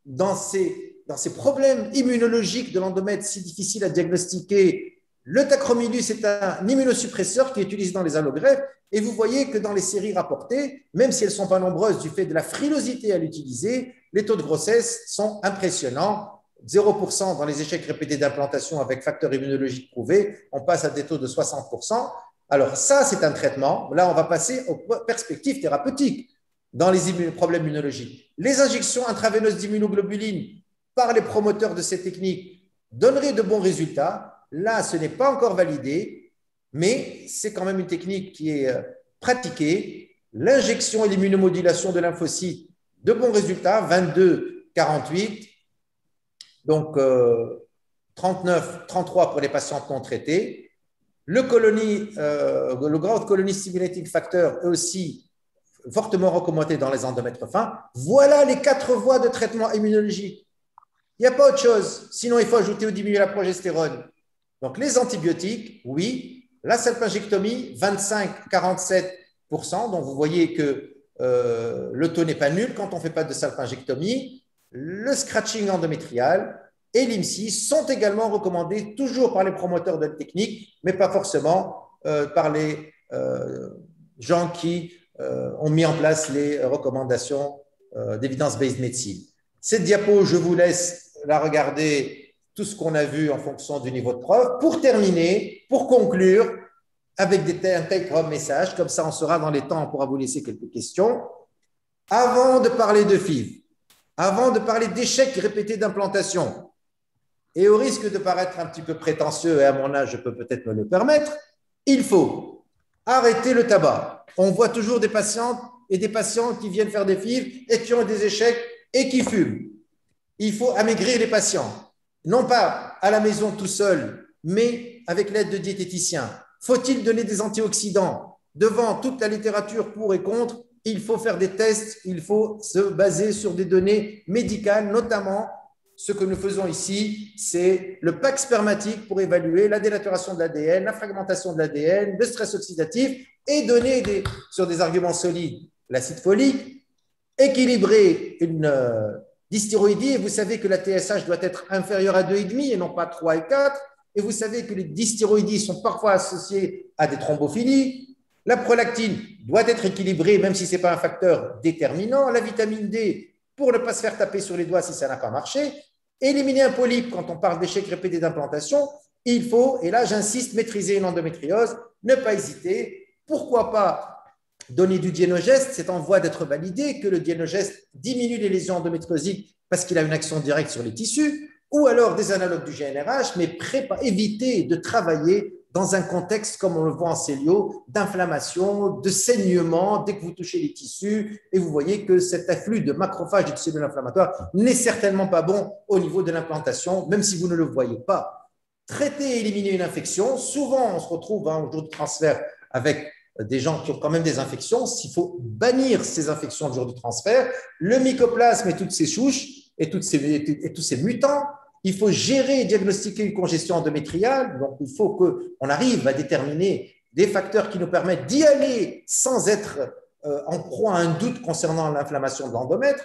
dans ces problèmes immunologiques de l'endomètre si difficiles à diagnostiquer. Le tacromylus est un immunosuppresseur qui est utilisé dans les allogreffes et vous voyez que dans les séries rapportées, même si elles ne sont pas nombreuses du fait de la frilosité à l'utiliser, les taux de grossesse sont impressionnants. 0% dans les échecs répétés d'implantation avec facteur immunologique prouvé, on passe à des taux de 60%. Alors ça, c'est un traitement. Là, on va passer aux perspectives thérapeutiques dans les problèmes immunologiques. Les injections intraveineuses d'immunoglobuline par les promoteurs de ces techniques donneraient de bons résultats. Là, ce n'est pas encore validé, mais c'est quand même une technique qui est pratiquée. L'injection et l'immunomodulation de lymphocytes, de bons résultats, 22, 48. Donc, 39, 33 pour les patientes non traitées. Le growth colony stimulating factor est aussi fortement recommandé dans les endomètres fins. Voilà les 4 voies de traitement immunologique. Il n'y a pas autre chose. Sinon, il faut ajouter ou diminuer la progestérone. Donc, les antibiotiques, oui. La salpingectomie, 25-47%. Donc, vous voyez que le taux n'est pas nul quand on ne fait pas de salpingectomie. Le scratching endométrial et l'IMSI sont également recommandés toujours par les promoteurs de la technique, mais pas forcément par les gens qui ont mis en place les recommandations d'evidence-based medicine. Cette diapo, je vous laisse la regarder, tout ce qu'on a vu en fonction du niveau de preuve. Pour terminer, pour conclure, avec un take-home message, comme ça on sera dans les temps, on pourra vous laisser quelques questions. Avant de parler de FIV, avant de parler d'échecs répétés d'implantation, et au risque de paraître un petit peu prétentieux, et à mon âge, je peux peut-être me le permettre, il faut arrêter le tabac. On voit toujours des patientes et des patients qui viennent faire des FIV et qui ont des échecs et qui fument. Il faut amaigrir les patients, non pas à la maison tout seul, mais avec l'aide de diététiciens. Faut-il donner des antioxydants? Devant toute la littérature pour et contre, il faut faire des tests, il faut se baser sur des données médicales, notamment ce que nous faisons ici, c'est le pack spermatique pour évaluer la dénaturation de l'ADN, la fragmentation de l'ADN, le stress oxydatif et donner des sur des arguments solides, l'acide folique, équilibrer une dystéroïdie, et vous savez que la TSH doit être inférieure à 2,5 et non pas 3 et 4, et vous savez que les dystéroïdies sont parfois associées à des thrombophilies. La prolactine doit être équilibrée, même si ce n'est pas un facteur déterminant. La vitamine D, pour ne pas se faire taper sur les doigts si ça n'a pas marché. Éliminer un polype, quand on parle d'échec répété d'implantation, il faut, et là j'insiste, maîtriser une endométriose, ne pas hésiter. Pourquoi pas donner du Dienogest, c'est en voie d'être validé que le Dienogest diminue les lésions endométriosiques parce qu'il a une action directe sur les tissus, ou alors des analogues du GnRH, mais éviter de travailler dans un contexte, comme on le voit en célio, d'inflammation, de saignement, dès que vous touchez les tissus, et vous voyez que cet afflux de macrophages et de cellules inflammatoires n'est certainement pas bon au niveau de l'implantation, même si vous ne le voyez pas. Traiter et éliminer une infection, souvent on se retrouve au jour du transfert avec des gens qui ont quand même des infections, s'il faut bannir ces infections le jour du transfert, le mycoplasme et toutes ces souches et tous ces mutants, il faut gérer et diagnostiquer une congestion endométriale. Donc, il faut qu'on arrive à déterminer des facteurs qui nous permettent d'y aller sans être en proie à un doute concernant l'inflammation de l'endomètre.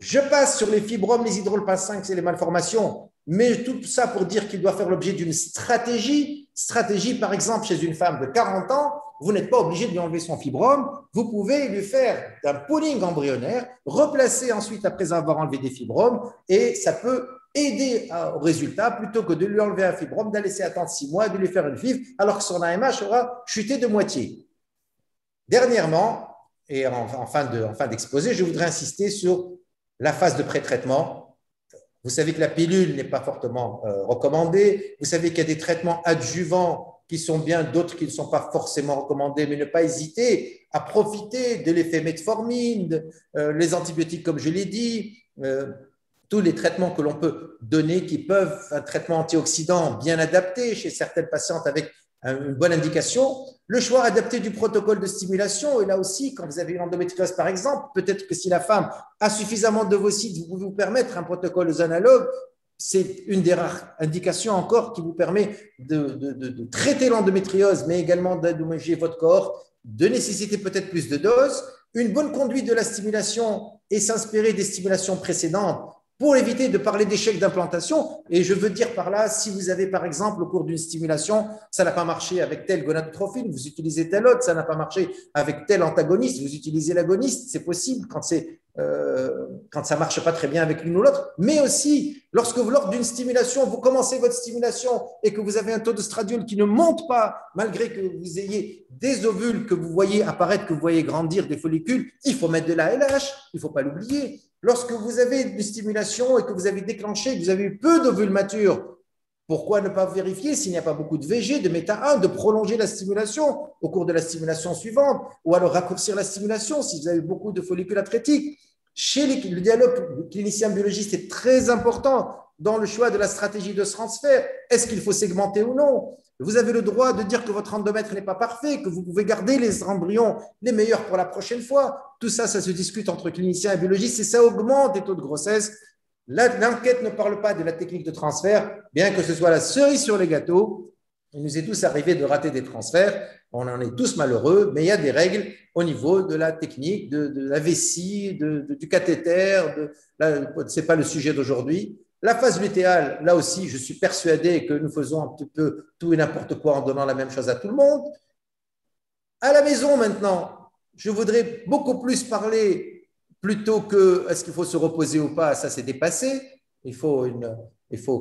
Je passe sur les fibromes, les hydrolpase 5, c'est les malformations, mais tout ça pour dire qu'il doit faire l'objet d'une stratégie. Stratégie, par exemple, chez une femme de 40 ans, vous n'êtes pas obligé de lui enlever son fibrome, vous pouvez lui faire un pooling embryonnaire, replacer ensuite après avoir enlevé des fibromes, et ça peut aider au résultat, plutôt que de lui enlever un fibrome, de la laisser attendre 6 mois, de lui faire une FIV, alors que son AMH aura chuté de moitié. Dernièrement, et en fin d'exposé, je voudrais insister sur la phase de pré-traitement. Vous savez que la pilule n'est pas fortement recommandée. Vous savez qu'il y a des traitements adjuvants qui sont bien, d'autres qui ne sont pas forcément recommandés, mais ne pas hésiter à profiter de l'effet metformine, les antibiotiques, comme je l'ai dit, tous les traitements que l'on peut donner qui peuvent, un traitement antioxydant bien adapté chez certaines patientes avec une bonne indication, le choix adapté du protocole de stimulation. Et là aussi, quand vous avez une endométriose par exemple, peut-être que si la femme a suffisamment d'ovocytes, vous pouvez vous permettre un protocole aux analogues. C'est une des rares indications encore qui vous permet de traiter l'endométriose, mais également d'endommager votre corps, de nécessiter peut-être plus de doses, une bonne conduite de la stimulation et s'inspirer des stimulations précédentes pour éviter de parler d'échec d'implantation. Et je veux dire par là, si vous avez par exemple au cours d'une stimulation, ça n'a pas marché avec tel gonadotrophine, vous utilisez tel autre, ça n'a pas marché avec tel antagoniste, vous utilisez l'agoniste, c'est possible quand ça ne marche pas très bien avec l'une ou l'autre, mais aussi lorsque lors d'une stimulation, vous commencez votre stimulation et que vous avez un taux de stradiol qui ne monte pas, malgré que vous ayez des ovules que vous voyez apparaître, que vous voyez grandir, des follicules, il faut mettre de la LH, il ne faut pas l'oublier. Lorsque vous avez une stimulation et que vous avez déclenché, que vous avez eu peu d'ovules matures, pourquoi ne pas vérifier s'il n'y a pas beaucoup de VG, de méta-1, de prolonger la stimulation au cours de la stimulation suivante, ou alors raccourcir la stimulation si vous avez beaucoup de follicules atrétiques. Le dialogue clinicien-biologiste est très important dans le choix de la stratégie de ce transfert. Est-ce qu'il faut segmenter ou non? Vous avez le droit de dire que votre endomètre n'est pas parfait, que vous pouvez garder les embryons les meilleurs pour la prochaine fois. Tout ça, ça se discute entre cliniciens et biologistes et ça augmente les taux de grossesse. L'enquête ne parle pas de la technique de transfert, bien que ce soit la cerise sur les gâteaux. Il nous est tous arrivé de rater des transferts, on en est tous malheureux, mais il y a des règles au niveau de la technique, de la vessie, du cathéter, ce n'est pas le sujet d'aujourd'hui. La phase lutéale, là aussi, je suis persuadé que nous faisons un petit peu tout et n'importe quoi en donnant la même chose à tout le monde. À la maison maintenant, je voudrais beaucoup plus parler plutôt que est-ce qu'il faut se reposer ou pas, ça c'est dépassé. Il faut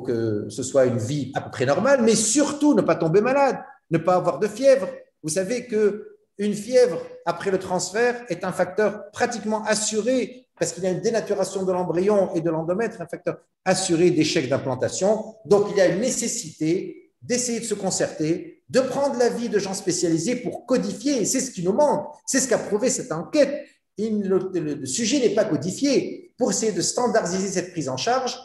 que ce soit une vie à peu près normale, mais surtout ne pas tomber malade, ne pas avoir de fièvre. Vous savez qu'une fièvre après le transfert est un facteur pratiquement assuré parce qu'il y a une dénaturation de l'embryon et de l'endomètre, un facteur assuré d'échec d'implantation. Donc, il y a une nécessité d'essayer de se concerter, de prendre l'avis de gens spécialisés pour codifier. Et c'est ce qui nous manque. C'est ce qu'a prouvé cette enquête. Le sujet n'est pas codifié. Pour essayer de standardiser cette prise en charge,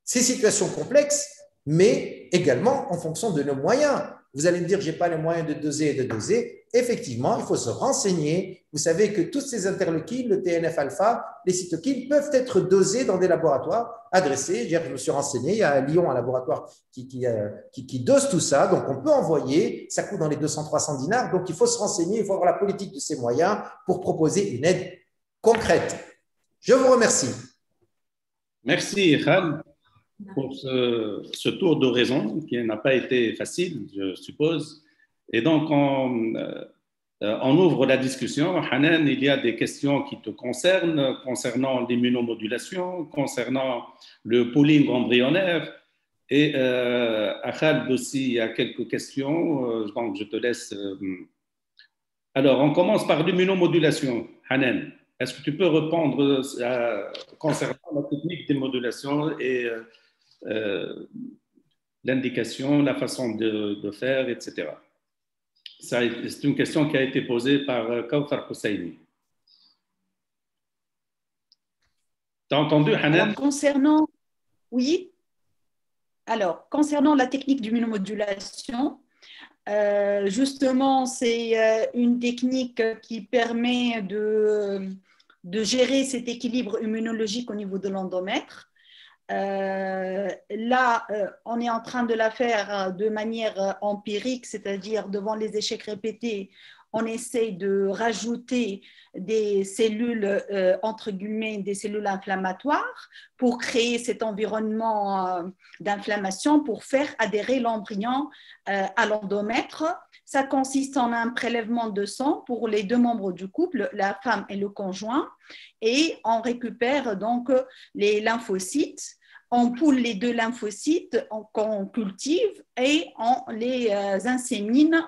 ces situations complexes, mais également en fonction de nos moyens. Vous allez me dire, je n'ai pas les moyens de doser et de doser. Effectivement, il faut se renseigner. Vous savez que tous ces interleukines, le TNF-alpha, les cytokines, peuvent être dosés dans des laboratoires adressés. Je me suis renseigné, il y a à Lyon un laboratoire qui dose tout ça. Donc, on peut envoyer, ça coûte dans les 200-300 dinars. Donc, il faut se renseigner, il faut avoir la politique de ces moyens pour proposer une aide concrète. Je vous remercie. Merci, Khaled, pour ce tour d'horizon qui n'a pas été facile, je suppose. Et donc, on ouvre la discussion. Hanan, il y a des questions qui te concernent, concernant l'immunomodulation, concernant le pooling embryonnaire. Et à Khaled aussi, il y a quelques questions. Donc, je te laisse. Alors, on commence par l'immunomodulation. Hanan, est-ce que tu peux répondre concernant la technique de modulation et l'indication, la façon de faire, etc. C'est une question qui a été posée par Kawthar Husseini. Tu as entendu, Hanan? Oui. Alors, concernant la technique d'immunomodulation, justement, c'est une technique qui permet de gérer cet équilibre immunologique au niveau de l'endomètre. Là, on est en train de la faire de manière empirique, c'est-à-dire devant les échecs répétés, on essaie de rajouter des cellules, entre guillemets, des cellules inflammatoires pour créer cet environnement d'inflammation, pour faire adhérer l'embryon à l'endomètre. Ça consiste en un prélèvement de sang pour les deux membres du couple, la femme et le conjoint, et on récupère donc les lymphocytes. On poule les deux lymphocytes qu'on cultive et on les insémine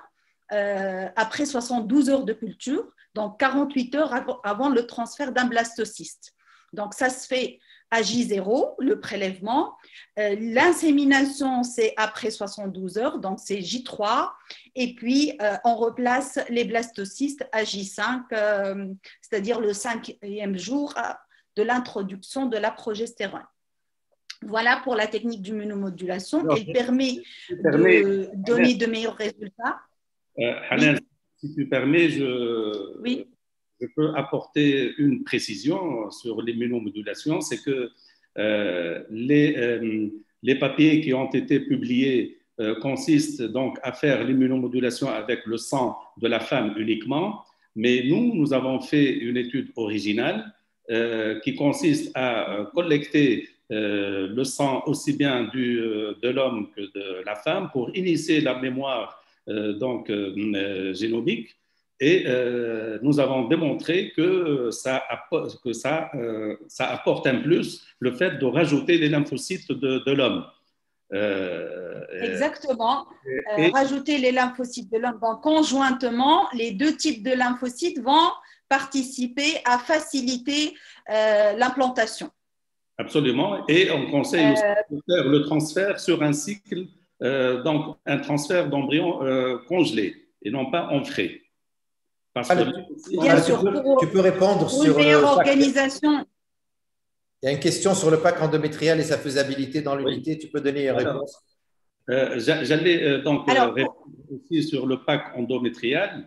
après 72 heures de culture, donc 48 heures avant le transfert d'un blastocyste. Donc, ça se fait à J0, le prélèvement. L'insémination, c'est après 72 heures, donc c'est J3. Et puis, on replace les blastocystes à J5, c'est-à-dire le 5e jour de l'introduction de la progestérone. Voilà pour la technique d'immunomodulation. Elle permet de donner de meilleurs résultats. Hanan, si tu permets, je peux apporter une précision sur l'immunomodulation. C'est que les papiers qui ont été publiés consistent donc à faire l'immunomodulation avec le sang de la femme uniquement. Mais nous avons fait une étude originale qui consiste à collecter le sang aussi bien de l'homme que de la femme pour initier la mémoire génomique, et nous avons démontré que ça apporte un plus, le fait de rajouter les lymphocytes de l'homme. Exactement. Rajouter les lymphocytes de l'homme. Donc, conjointement, les deux types de lymphocytes vont participer à faciliter l'implantation. Absolument. Et on conseille aussi de faire le transfert sur un cycle, donc un transfert d'embryon congelé et non pas en frais. Parce que, bien sûr, tu peux répondre sur une meilleure organisation. Il y a une question sur le pack endométrial et sa faisabilité dans l'unité. Oui. Tu peux donner une réponse. J'allais donc répondre aussi sur le pack endométrial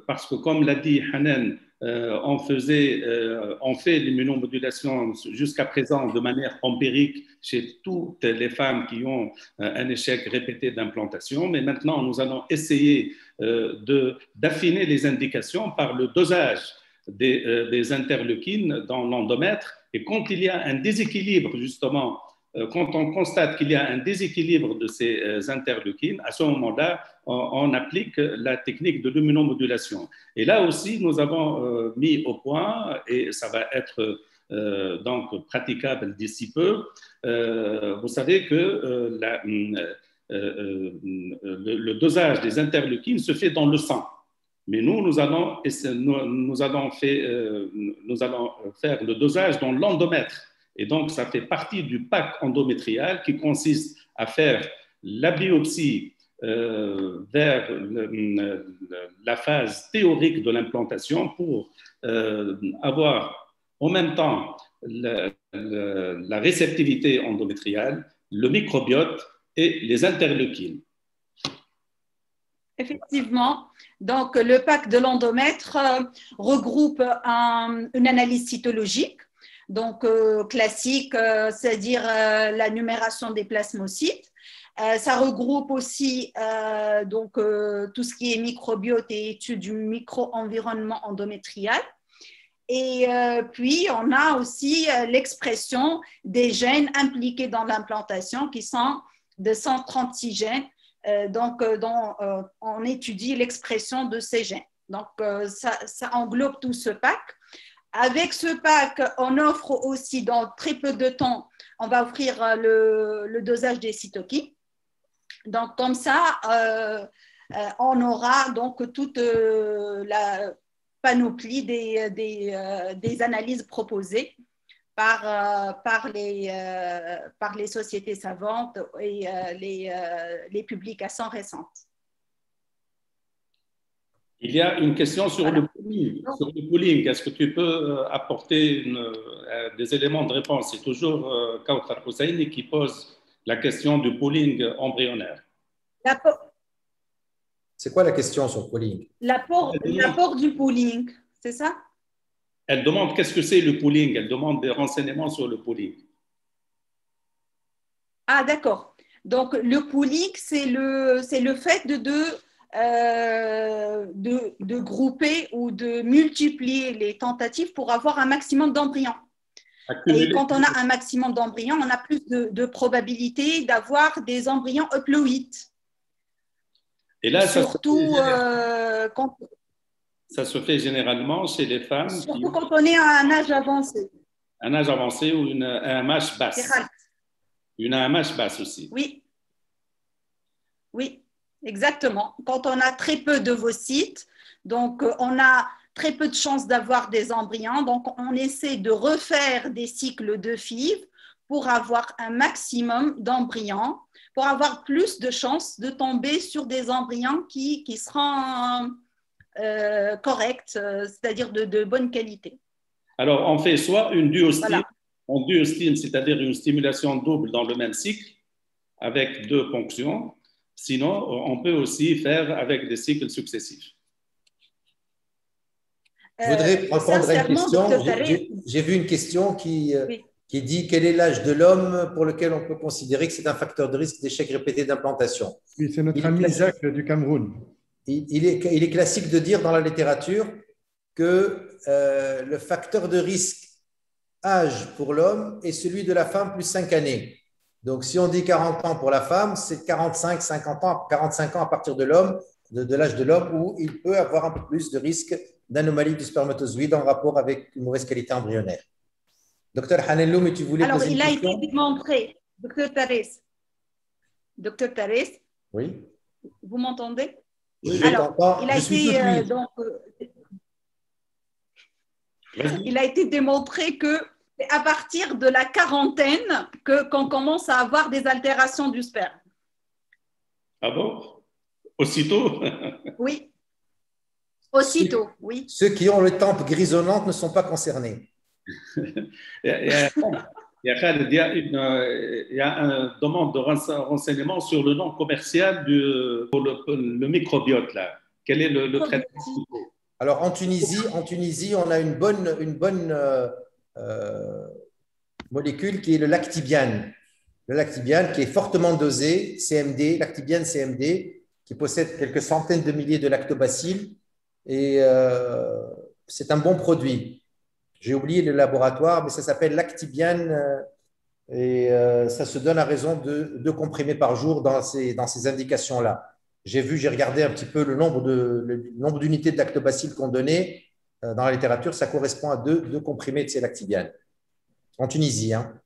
parce que, comme l'a dit Hanan, on fait l'immunomodulation jusqu'à présent de manière empirique chez toutes les femmes qui ont un échec répété d'implantation, mais maintenant nous allons essayer d'affiner les indications par le dosage des interleukines dans l'endomètre. Et quand il y a un déséquilibre, justement, quand on constate qu'il y a un déséquilibre de ces interleukines, à ce moment-là, on applique la technique de l'immunomodulation. Et là aussi, nous avons mis au point, et ça va être donc praticable d'ici peu, vous savez que le dosage des interleukines se fait dans le sang. Mais nous allons faire le dosage dans l'endomètre. Et donc, ça fait partie du pack endométrial qui consiste à faire la biopsie vers la phase théorique de l'implantation pour avoir en même temps la réceptivité endométriale, le microbiote et les interleukines. Effectivement. Donc, le pack de l'endomètre regroupe une analyse cytologique, donc classique, c'est-à-dire la numération des plasmocytes. Ça regroupe aussi donc, tout ce qui est microbiote et études du micro-environnement endométrial. Et puis, on a aussi l'expression des gènes impliqués dans l'implantation qui sont de 136 gènes. Donc, dont on étudie l'expression de ces gènes. Donc, ça englobe tout ce pack. Avec ce pack, on offre aussi dans très peu de temps, on va offrir le dosage des cytokines. Donc, comme ça, on aura donc toute la panoplie des analyses proposées par les sociétés savantes et les publications récentes. Il y a une question sur le pooling. Sur le pooling, est-ce que tu peux apporter des éléments de réponse? C'est toujours Kauthar Hosseini qui pose la question du pooling embryonnaire. C'est quoi la question sur le pooling? L'apport du pooling, c'est ça? Elle demande qu'est-ce que c'est le pooling. Elle demande des renseignements sur le pooling. Ah, d'accord. Donc, le pooling, c'est le fait de grouper ou de multiplier les tentatives pour avoir un maximum d'embryons. Et quand on a un maximum d'embryons, on a plus de probabilité d'avoir des embryons euploïdes. Et là, surtout quand... Ça se fait généralement chez les femmes. Surtout quand on est à un âge avancé. Un âge avancé ou un AMH basse. Une AMH basse aussi. Oui. Oui, exactement. Quand on a très peu d'ovocytes, donc on a très peu de chances d'avoir des embryons. Donc, on essaie de refaire des cycles de FIV pour avoir un maximum d'embryons, pour avoir plus de chances de tomber sur des embryons qui seront... correcte, c'est-à-dire de bonne qualité. Alors, on fait soit une duostine, c'est-à-dire une stimulation double dans le même cycle, avec 2 ponctions. Sinon, on peut aussi faire avec des cycles successifs. Je voudrais répondre à une question. J'ai vu une question qui dit quel est l'âge de l'homme pour lequel on peut considérer que c'est un facteur de risque d'échec répété d'implantation. Oui, c'est notre ami Jacques du Cameroun. Il est classique de dire dans la littérature que le facteur de risque âge pour l'homme est celui de la femme plus 5 années. Donc, si on dit 40 ans pour la femme, c'est 45 ans à partir de l'homme, de l'âge de l'homme, où il peut avoir un peu plus de risque d'anomalie du spermatozoïde en rapport avec une mauvaise qualité embryonnaire. Docteur Hanelloum, tu voulais poser une question? Alors, il a été démontré, Docteur Tares. Oui. Vous m'entendez? Oui, alors, il a été démontré que c'est à partir de la quarantaine qu'on commence à avoir des altérations du sperme. Ah bon? Aussitôt? Oui. Aussitôt, oui. Ceux qui ont les tempes grisonnantes ne sont pas concernés. Il y a une demande de renseignement sur le nom commercial pour le microbiote. Là. Quel est le traitement? Alors, en Tunisie, on a une bonne molécule qui est le lactibiane. Le lactibiane qui est fortement dosé, CMD, lactibiane CMD, qui possède quelques centaines de milliers de lactobacilles. Et c'est un bon produit. J'ai oublié le laboratoire, mais ça s'appelle Lactibiane et ça se donne à raison de 2 comprimés par jour dans ces indications-là. J'ai regardé un petit peu le nombre d'unités de lactobacilles qu'on donnait dans la littérature, ça correspond à 2 comprimés de ces Lactibiane en Tunisie. Hein.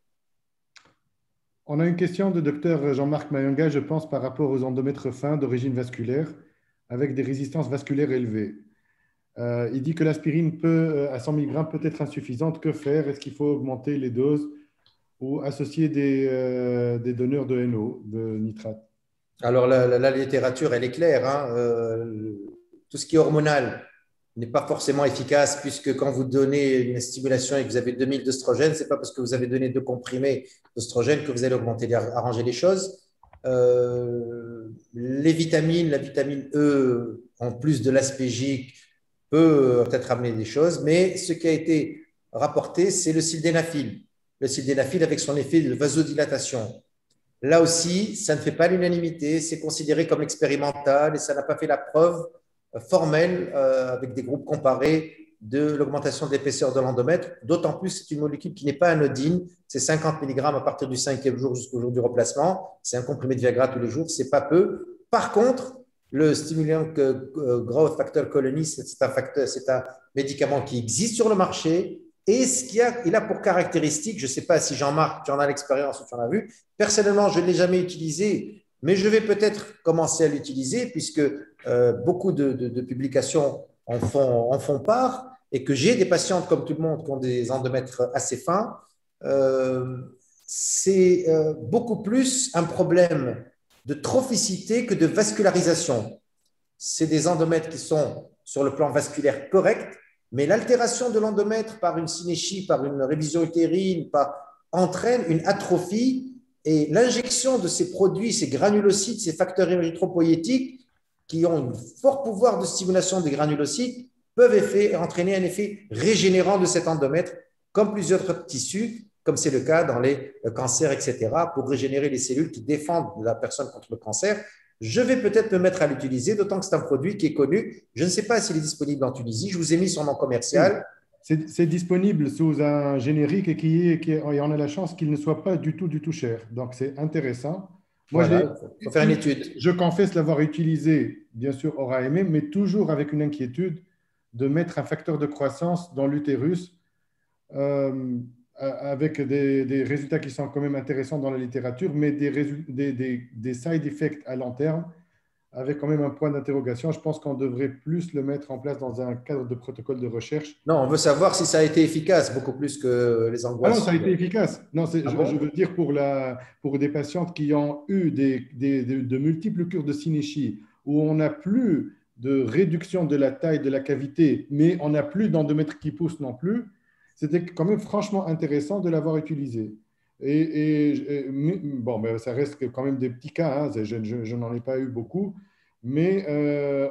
On a une question de docteur Jean-Marc Mayonga, je pense, par rapport aux endomètres fins d'origine vasculaire avec des résistances vasculaires élevées. Il dit que l'aspirine à 100 mg peut être insuffisante. Que faire? Est-ce qu'il faut augmenter les doses ou associer des donneurs de NO, de nitrate? Alors, la littérature, elle est claire. Hein. Tout ce qui est hormonal n'est pas forcément efficace puisque quand vous donnez une stimulation et que vous avez 2000 d'œstrogène, ce n'est pas parce que vous avez donné 2 comprimés d'œstrogène que vous allez arranger les choses. Les vitamines, la vitamine E, en plus de l'aspégique, peut peut-être amener des choses, mais ce qui a été rapporté, c'est le sildenafil. Le sildenafil avec son effet de vasodilatation. Là aussi, ça ne fait pas l'unanimité, c'est considéré comme expérimental et ça n'a pas fait la preuve formelle avec des groupes comparés de l'augmentation de l'épaisseur de l'endomètre. D'autant plus, c'est une molécule qui n'est pas anodine, c'est 50 mg à partir du 5e jour jusqu'au jour du remplacement. C'est un comprimé de Viagra tous les jours, c'est pas peu. Par contre, le stimulant growth factor colony, c'est un médicament qui existe sur le marché. Et il a pour caractéristique, je ne sais pas si Jean-Marc, tu en as l'expérience ou tu en as vu, personnellement, je ne l'ai jamais utilisé, mais je vais peut-être commencer à l'utiliser puisque beaucoup de publications en font part et que j'ai des patientes comme tout le monde qui ont des endomètres assez fins. C'est beaucoup plus un problème de trophicité que de vascularisation. C'est des endomètres qui sont sur le plan vasculaire corrects, mais l'altération de l'endomètre par une synéchie, par une révision utérine, entraîne une atrophie et l'injection de ces produits, ces granulocytes, ces facteurs érythropoïétiques qui ont un fort pouvoir de stimulation des granulocytes peuvent entraîner un effet régénérant de cet endomètre, comme plusieurs autres tissus, comme c'est le cas dans les cancers, etc., pour régénérer les cellules qui défendent la personne contre le cancer. Je vais peut-être me mettre à l'utiliser, d'autant que c'est un produit qui est connu. Je ne sais pas s'il est disponible en Tunisie. Je vous ai mis son nom commercial. C'est disponible sous un générique et on a la chance qu'il ne soit pas du tout cher. Donc, c'est intéressant. Moi, voilà, il faut faire une étude. Je confesse l'avoir utilisé, bien sûr, hors AMM, mais toujours avec une inquiétude de mettre un facteur de croissance dans l'utérus avec des résultats qui sont quand même intéressants dans la littérature, mais des side effects à long terme, avec quand même un point d'interrogation. Je pense qu'on devrait plus le mettre en place dans un cadre de protocole de recherche. Non, on veut savoir si ça a été efficace, beaucoup plus que les angoisses. Ah non, ça a été efficace. Non, je veux dire pour des patientes qui ont eu de multiples cures de synéchie, où on n'a plus de réduction de la taille de la cavité, mais on n'a plus d'endomètre qui pousse non plus. C'était quand même franchement intéressant de l'avoir utilisé. Bon, mais ça reste quand même des petits cas, hein. Je n'en ai pas eu beaucoup, mais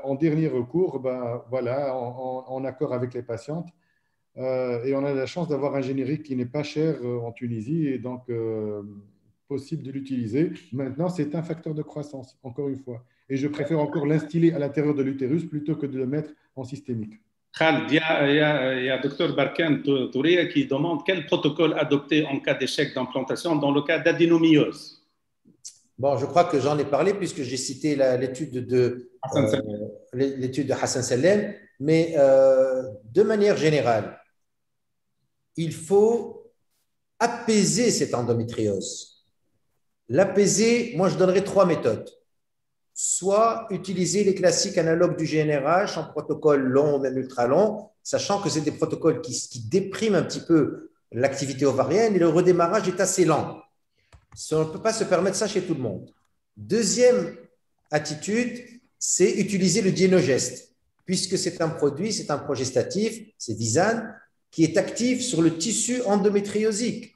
en dernier recours, ben, voilà, en accord avec les patientes, et on a la chance d'avoir un générique qui n'est pas cher en Tunisie, et donc possible de l'utiliser. Maintenant, c'est un facteur de croissance, encore une fois. Et je préfère encore l'instiller à l'intérieur de l'utérus plutôt que de le mettre en systémique. Khaled, il y a Dr Barkan Touria qui demande quel protocole adopter en cas d'échec d'implantation dans le cas d'adénomyose. Bon, je crois que j'en ai parlé puisque j'ai cité l'étude de Hassan Sellem, mais de manière générale, il faut apaiser cette endométriose. L'apaiser, moi je donnerais 3 méthodes. Soit utiliser les classiques analogues du GnRH en protocole long ou même ultra long, sachant que c'est des protocoles qui dépriment un petit peu l'activité ovarienne et le redémarrage est assez lent. On ne peut pas se permettre ça chez tout le monde. Deuxième attitude, c'est utiliser le dienogeste, puisque c'est un produit, c'est un progestatif, c'est Visanne, qui est actif sur le tissu endométriosique.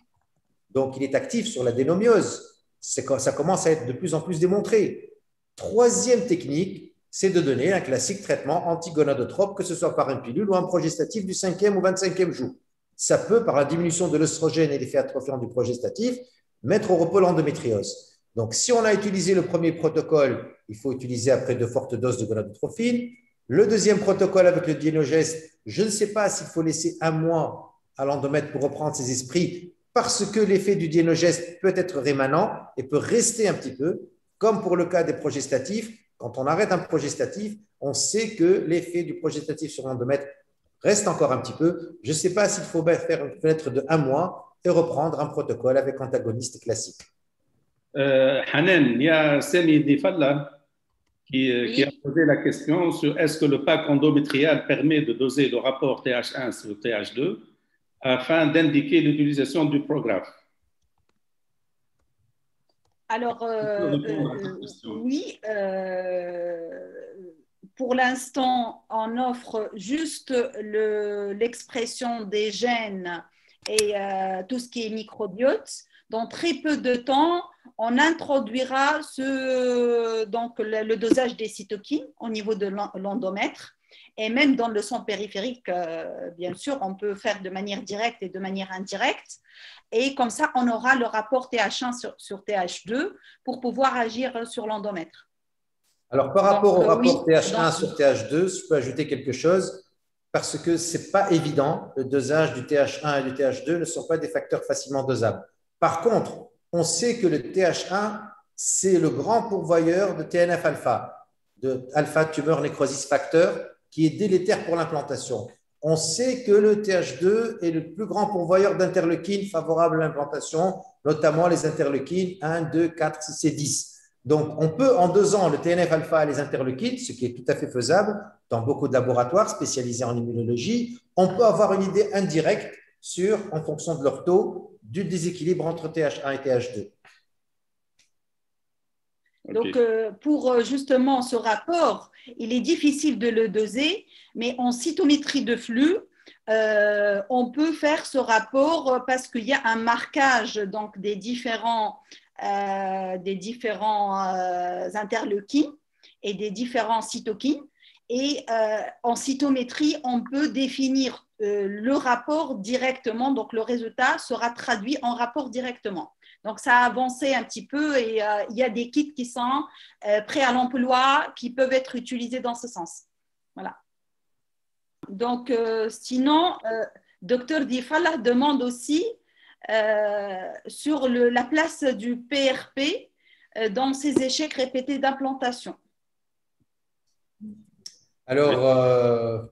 Donc, il est actif sur l'adénomiose. Ça commence à être de plus en plus démontré. Troisième technique, c'est de donner un classique traitement antigonadotrope, que ce soit par une pilule ou un progestatif du 5e ou 25e jour. Ça peut, par la diminution de l'œstrogène et l'effet atrophiant du progestatif, mettre au repos l'endométriose. Donc, si on a utilisé le premier protocole, il faut utiliser après de fortes doses de gonadotrophine. Le deuxième protocole avec le dienogeste, je ne sais pas s'il faut laisser 1 mois à l'endomètre pour reprendre ses esprits, parce que l'effet du dienogeste peut être rémanent et peut rester un petit peu. Comme pour le cas des progestatifs, quand on arrête un progestatif, on sait que l'effet du progestatif sur l'endomètre reste encore un petit peu. Je ne sais pas s'il faut faire une fenêtre de 1 mois et reprendre un protocole avec antagoniste classique. Hanan, il y a Semi Difalla qui a posé la question sur est-ce que le pack endométrial permet de doser le rapport TH1 sur TH2 afin d'indiquer l'utilisation du prographe. Alors, oui, pour l'instant, on offre juste l'expression des gènes et tout ce qui est microbiote. dans très peu de temps, on introduira le dosage des cytokines au niveau de l'endomètre. Et même dans le sang périphérique, bien sûr, on peut faire de manière directe et de manière indirecte. Et comme ça, on aura le rapport TH1 sur TH2 pour pouvoir agir sur l'endomètre. Alors, par rapport au rapport TH1 sur TH2, je peux ajouter quelque chose parce que ce n'est pas évident. Le dosage du TH1 et du TH2 ne sont pas des facteurs facilement dosables. Par contre, on sait que le TH1, c'est le grand pourvoyeur de TNF-alpha, de alpha tumor necrosis factor, qui est délétère pour l'implantation. On sait que le TH2 est le plus grand pourvoyeur d'interleukines favorables à l'implantation, notamment les interleukines 1, 2, 4, 6 et 10. Donc, on peut, en dosant le TNF-alpha et les interleukines, ce qui est tout à fait faisable dans beaucoup de laboratoires spécialisés en immunologie, on peut avoir une idée indirecte sur, en fonction de leur taux, du déséquilibre entre TH1 et TH2. Donc, pour justement ce rapport, il est difficile de le doser, mais en cytométrie de flux, on peut faire ce rapport parce qu'il y a un marquage donc, des différents interleukines et des différents cytokines. Et en cytométrie, on peut définir le rapport directement, donc le résultat sera traduit en rapport directement. Donc, ça a avancé un petit peu et il y a des kits qui sont prêts à l'emploi, qui peuvent être utilisés dans ce sens. Voilà. Donc, sinon, Dr Difallah demande aussi sur la place du PRP dans ces échecs répétés d'implantation. Alors,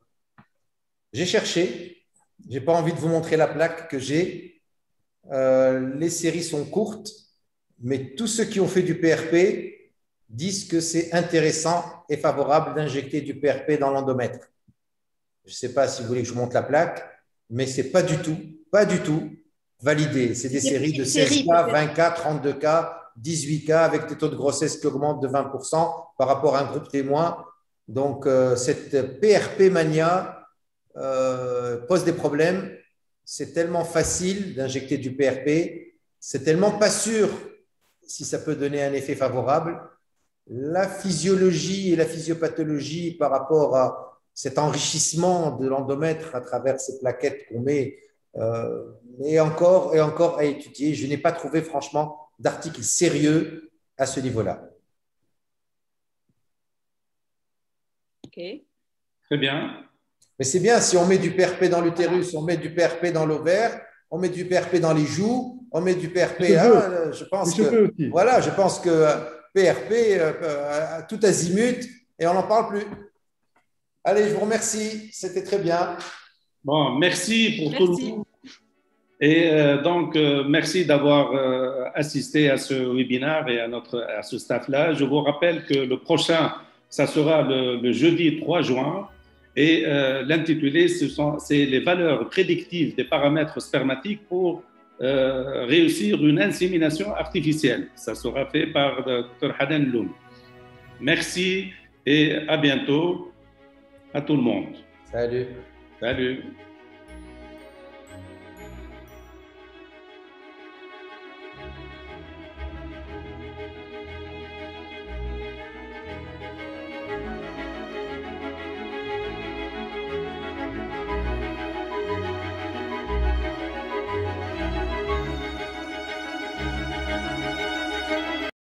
j'ai cherché. Je n'ai pas envie de vous montrer la plaque que j'ai. Les séries sont courtes, mais tous ceux qui ont fait du PRP disent que c'est intéressant et favorable d'injecter du PRP dans l'endomètre. Je ne sais pas si vous voulez que je vous montre la plaque, mais ce n'est pas du tout validé. C'est des séries de 16K, 20K, 32K, 18K avec des taux de grossesse qui augmentent de 20% par rapport à un groupe témoin. Donc, cette PRP mania pose des problèmes. C'est tellement facile d'injecter du PRP, c'est tellement pas sûr si ça peut donner un effet favorable. La physiologie et la physiopathologie par rapport à cet enrichissement de l'endomètre à travers ces plaquettes qu'on met est encore et encore à étudier. Je n'ai pas trouvé franchement d'article sérieux à ce niveau-là. Ok. Très bien. Mais c'est bien, si on met du PRP dans l'utérus, on met du PRP dans l'ovaire, on met du PRP dans les joues, on met du PRP là, je pense que voilà, je pense que PRP tout azimut et on n'en parle plus. Allez, je vous remercie, c'était très bien. Bon, merci pour tout le monde. Et donc, merci d'avoir assisté à ce webinaire et à ce staff-là. Je vous rappelle que le prochain, ça sera le jeudi 3 juin. Et l'intitulé, c'est les valeurs prédictives des paramètres spermatiques pour réussir une insémination artificielle. Ça sera fait par Dr Haden Loum. Merci et à bientôt à tout le monde. Salut. Salut.